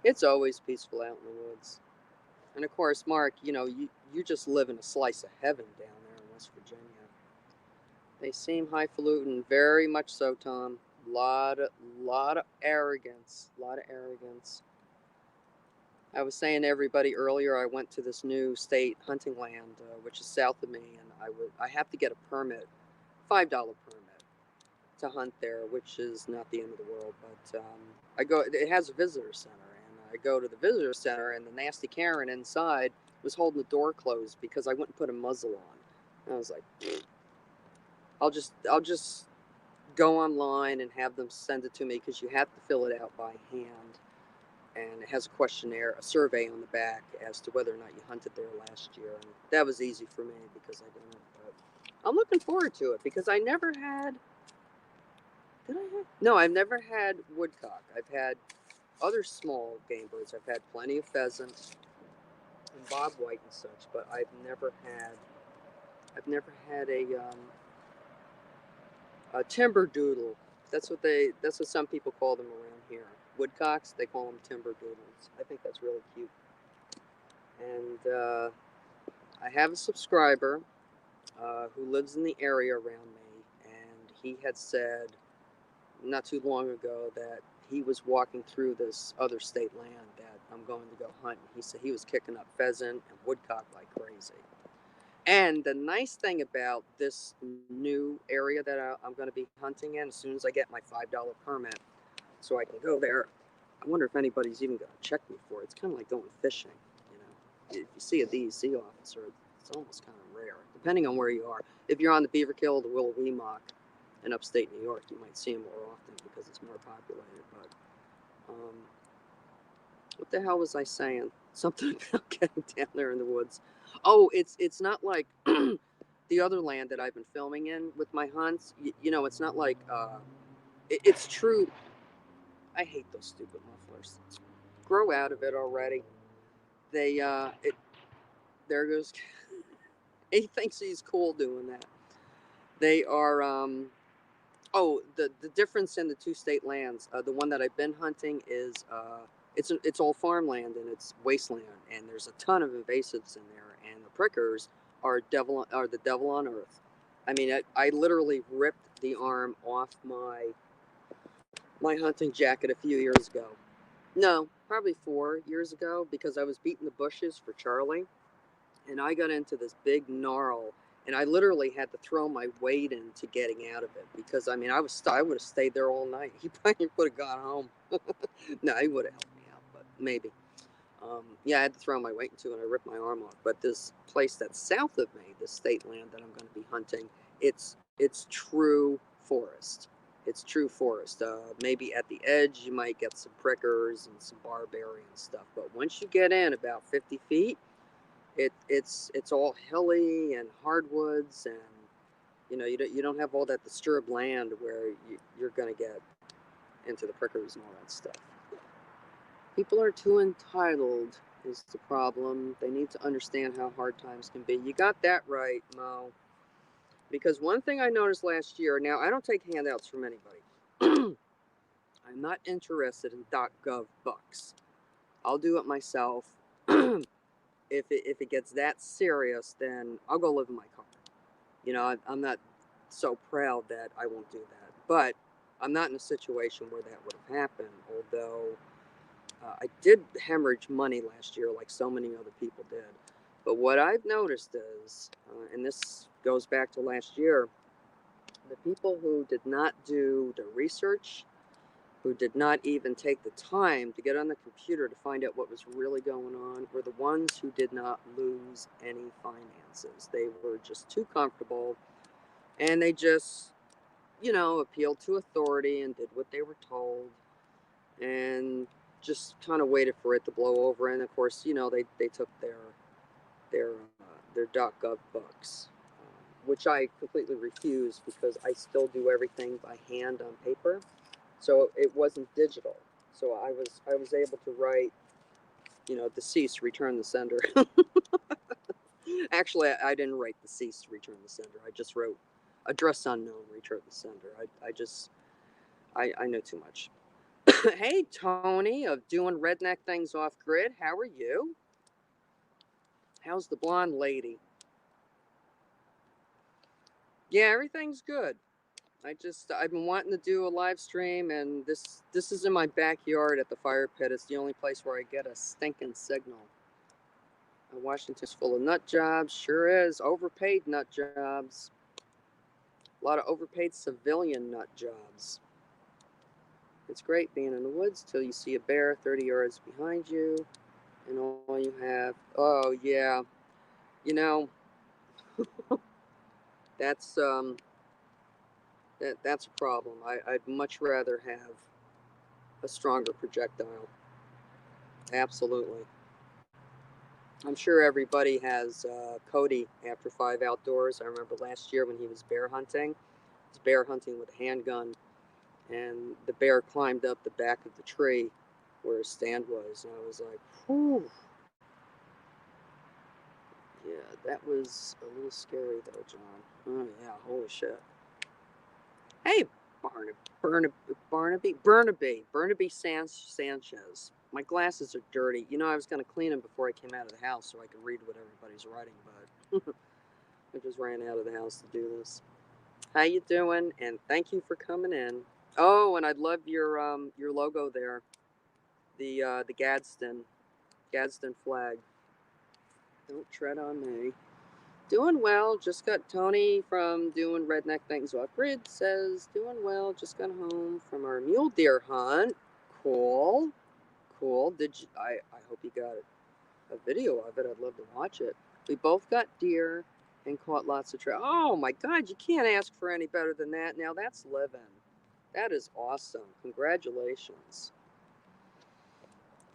It's always peaceful out in the woods. And of course, Mark, you just live in a slice of heaven down there in West Virginia. They seem highfalutin, very much so, Tom. Lot of arrogance, lot of arrogance. I was saying to everybody earlier, I went to this new state hunting land, which is south of me, and I have to get a permit, $5 permit, to hunt there, which is not the end of the world. But I go. It has a visitor center, and I go to the visitor center, and the nasty Karen inside was holding the door closed because I wouldn't put a muzzle on. And I was like, I'll just go online and have them send it to me because you have to fill it out by hand, and it has a questionnaire, a survey on the back as to whether or not you hunted there last year. And that was easy for me because I didn't. But I'm looking forward to it because I never had. Did I have? No, I've never had woodcock. I've had other small game birds. I've had plenty of pheasant and bobwhite and such, but I've never had. I've never had a timber doodle. That's what some people call them around here. Woodcocks, they call them timber doodles. I think that's really cute. And I have a subscriber who lives in the area around me, and he had said not too long ago that he was walking through this other state land that I'm going to go hunt. He said he was kicking up pheasant and woodcock like crazy. And the nice thing about this new area that I'm going to be hunting in, as soon as I get my $5 permit, so I can go there, I wonder if anybody's even going to check me for it. It's kind of like going fishing, you know. If you see a DEC officer, it's almost kind of rare, depending on where you are. If you're on the Beaver Kill, the Willow Weemock in upstate New York, you might see them more often because it's more populated. But what the hell was I saying? Something about getting down there in the woods. Oh, it's not like the other land that I've been filming in with my hunts. You know, it's not like it's true. I hate those stupid mufflers. Grow out of it already. They there goes. He thinks he's cool doing that. They are oh, the difference in the two state lands. The one that I've been hunting is it's all farmland and it's wasteland, and there's a ton of invasives in there, and the prickers are the devil on earth. I mean, I literally ripped the arm off my hunting jacket a few years ago. No, probably 4 years ago, because I was beating the bushes for Charlie, and I got into this big gnarl, and I literally had to throw my weight into getting out of it because I mean I would have stayed there all night. He probably would have gone home. No, he would have helped me out, but maybe. Yeah, I had to throw my weight into it, and I ripped my arm off. But this place that's south of me, this state land that I'm going to be hunting, it's true forest. It's true forest. Maybe at the edge you might get some prickers and some barberry and stuff, but once you get in about 50 feet, it's all hilly and hardwoods, and you know you don't have all that disturbed land where you're going to get into the prickers and all that stuff. People are too entitled is the problem. They need to understand how hard times can be. You got that right, Mo. Because one thing I noticed last year, now I don't take handouts from anybody. I'm not interested in .gov bucks. I'll do it myself. If it gets that serious, then I'll go live in my car. You know, I'm not so proud that I won't do that. But I'm not in a situation where that would have happened, although I did hemorrhage money last year like so many other people did. But what I've noticed is, and this goes back to last year, the people who did not do the research, who did not even take the time to get on the computer to find out what was really going on, were the ones who did not lose any finances. They were just too comfortable, and they just, you know, appealed to authority and did what they were told, and just kind of waited for it to blow over. And of course, you know, they took their .gov bucks, which I completely refuse because I still do everything by hand on paper. So it wasn't digital. So I was able to write, you know, deceased, return the sender. Actually, I didn't write deceased, return the sender. I just wrote address unknown, return the sender. I know too much. Hey, Tony of doing redneck things off grid. How are you? How's the blonde lady? Yeah, everything's good. I've been wanting to do a live stream, and this is in my backyard at the fire pit. It's the only place where I get a stinking signal. Washington's full of nut jobs. Sure is. Overpaid nut jobs. A lot of overpaid civilian nut jobs. It's great being in the woods till you see a bear 30 yards behind you, and all you have. Oh yeah, you know that's that's a problem. I'd much rather have a stronger projectile. Absolutely. I'm sure everybody has Cody after 5 outdoors. I remember last year when he was bear hunting. He was bear hunting with a handgun, and the bear climbed up the back of the tree where his stand was, and I was like, whew. Yeah, that was a little scary though, John. Oh yeah, holy shit. Hey, Burnaby Sanchez. My glasses are dirty. You know, I was going to clean them before I came out of the house so I could read what everybody's writing, but I just ran out of the house to do this. How you doing? And thank you for coming in. Oh, and I love your logo there, the Gadsden flag. Don't tread on me. Doing well. Just got Tony from doing Redneck Things Off Grid says, doing well. Just got home from our mule deer hunt. Cool. Cool. I hope you got a video of it. I'd love to watch it. We both got deer and caught lots of trout. Oh my God, you can't ask for any better than that. Now that's living. That is awesome. Congratulations.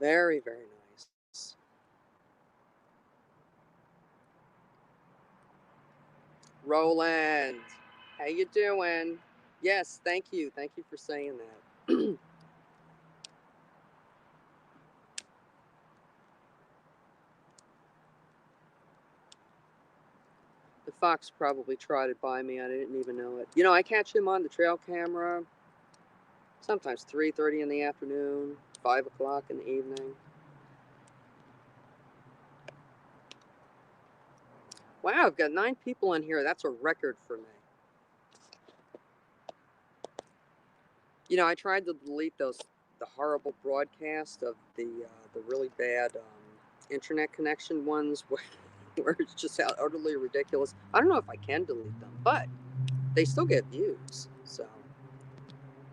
Very, very nice. Roland, how you doing? Yes, thank you. Thank you for saying that. The fox probably trotted by me. I didn't even know it. You know, I catch him on the trail camera sometimes 3:30 in the afternoon, 5 o'clock in the evening. Wow, I've got 9 people in here. That's a record for me. You know, I tried to delete the horrible broadcast of the really bad internet connection ones where it's just utterly ridiculous. I don't know if I can delete them, but they still get views. So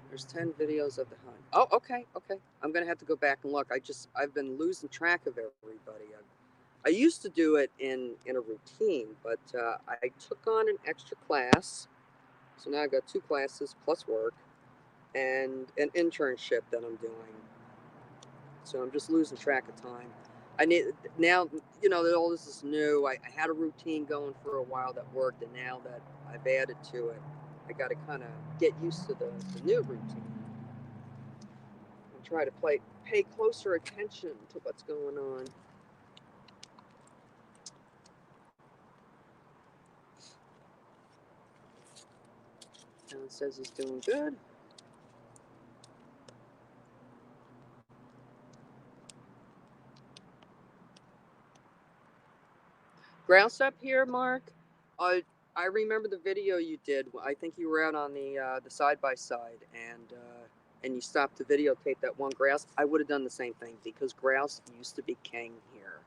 there's 10 videos of the hunt. Oh, okay, okay. I'm gonna have to go back and look. I've been losing track of everybody. I used to do it in a routine, but I took on an extra class, so now I've got 2 classes plus work and an internship that I'm doing. So I'm just losing track of time. I need now, you know, that all this is new. I had a routine going for a while that worked, and now that I've added to it, I got to kind of get used to the new routine and try to pay closer attention to what's going on. John says he's doing good. Grouse up here, Mark. Uh, I remember the video you did. I think you were out on the side by side, and you stopped to videotape that one grouse. I would have done the same thing because grouse used to be king here,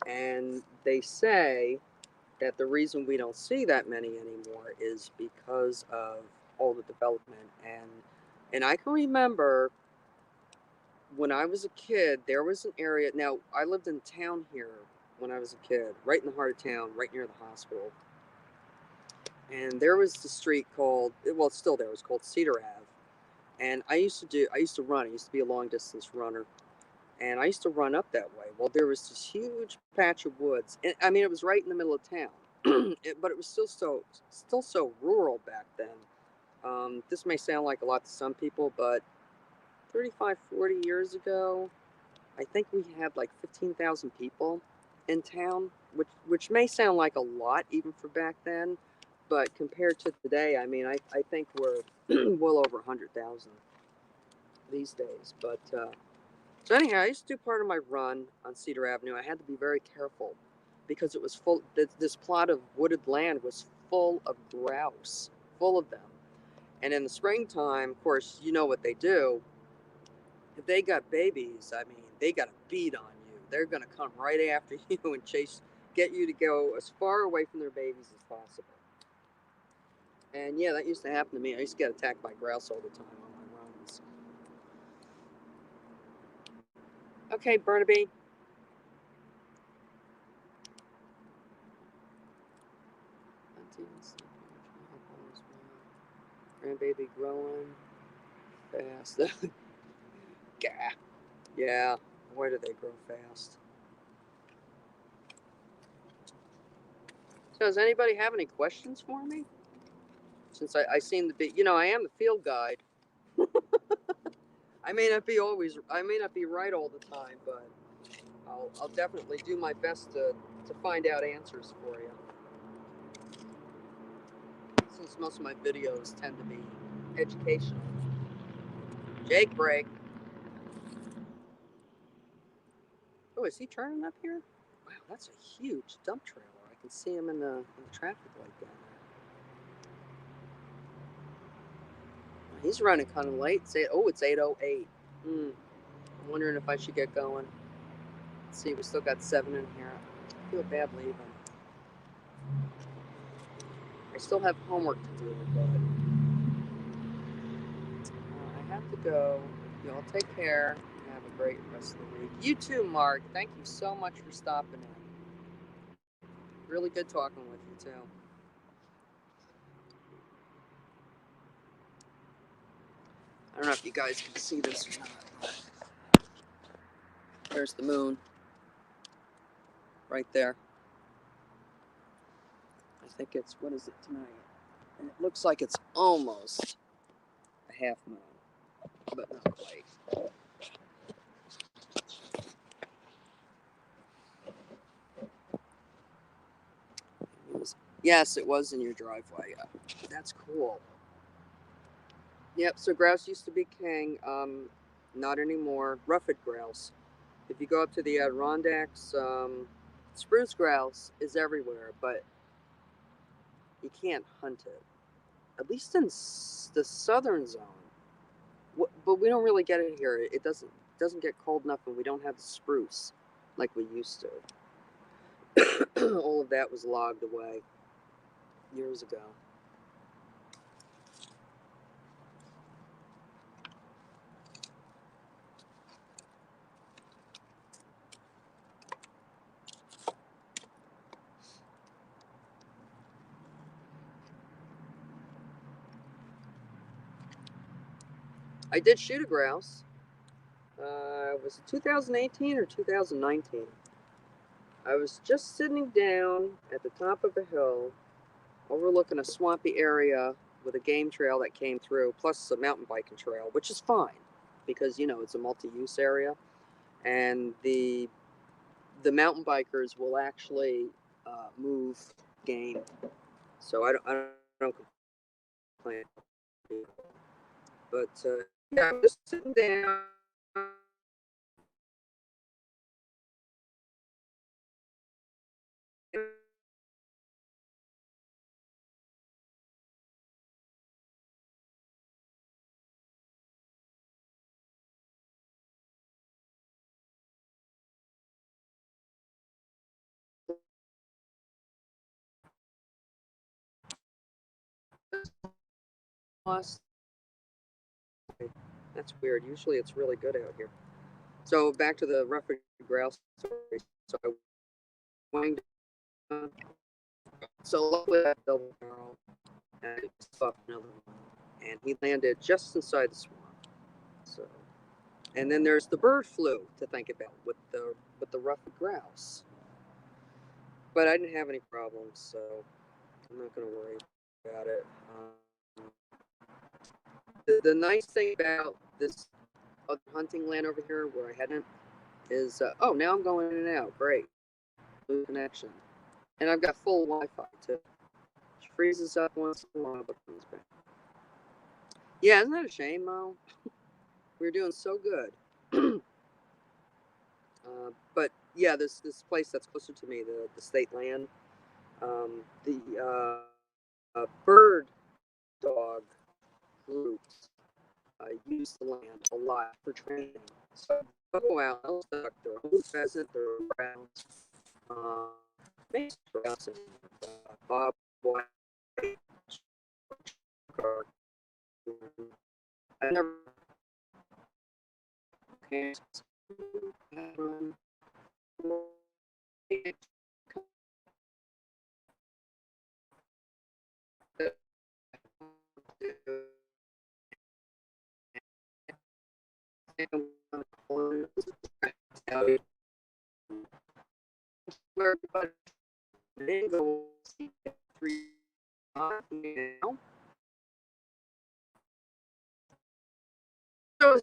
and they say that the reason we don't see that many anymore is because of all the development. And I can remember when I was a kid, there was an area. Now I lived in town here when I was a kid, right in the heart of town, right near the hospital. And there was the street called, well, it's still there. It was called Cedar Ave. And I used to run. I used to be a long distance runner, and I used to run up that way. Well, there was this huge patch of woods. And, I mean, it was right in the middle of town, but it was still so rural back then. This may sound like a lot to some people, but 35, 40 years ago, I think we had like 15,000 people in town, which may sound like a lot even for back then, but compared to today, I mean, I think we're well over 100,000 these days. But so anyhow, I used to do part of my run on Cedar Avenue. I had to be very careful because it was full. This plot of wooded land was full of grouse, full of them. And in the springtime, of course, you know what they do. If they got babies, I mean, they got a beat on you. They're going to come right after you and get you to go as far away from their babies as possible. And yeah, that used to happen to me. I used to get attacked by grouse all the time on my runs. Okay, Burnaby. Grandbaby growing fast. Gah. Yeah, why do they grow fast? So does anybody have any questions for me? Since I seem to be, I am the field guide. I may not be right all the time, but I'll definitely do my best to find out answers for you. Since most of my videos tend to be educational. Jake break. Oh, is he turning up here? Wow, that's a huge dump trailer. I can see him in the traffic light down there. He's running kind of late. It's 8:08. I'm wondering if I should get going. Let's see, we still got 7 in here. I feel bad leaving. I still have homework to do, but I have to go. Y'all take care and have a great rest of the week. You too, Mark. Thank you so much for stopping in. Really good talking with you, too. I don't know if you guys can see this or not, but there's the moon right there. I think it's, what is it tonight? And it looks like it's almost a half moon, but not quite. Yes, it was in your driveway. That's cool. Yep, so grouse used to be king. Not anymore. Ruffed grouse. If you go up to the Adirondacks, spruce grouse is everywhere, but you can't hunt it. At least in the southern zone. But we don't really get it here. It doesn't get cold enough, and we don't have the spruce like we used to. All of that was logged away years ago. I did shoot a grouse. Was it 2018 or 2019? I was just sitting down at the top of a hill overlooking a swampy area with a game trail that came through, plus a mountain biking trail, which is fine because, it's a multi-use area. And the mountain bikers will actually move game. So I don't complain. But yeah, I'm just sitting down. That's weird. Usually it's really good out here. So back to the ruffed grouse story. So I winged him. So luckily I double barrel and I fucked another one. And he landed just inside the swamp. So, and then there's the bird flu to think about with the ruffed grouse. But I didn't have any problems, so I'm not going to worry about it. The nice thing about this other hunting land over here where I hadn't is, now I'm going in and out. Great. New connection. And I've got full Wi-Fi too. Which freezes up once in a while, but comes back. Yeah, isn't that a shame, Mo? We were doing so good. But yeah, this place that's closer to me, the state land, the bird dog groups use the land a lot for training. So they'll go out, they'll duck their own pheasant, their browns, grouse, and bob white, garden. I never came where they go 3 now. So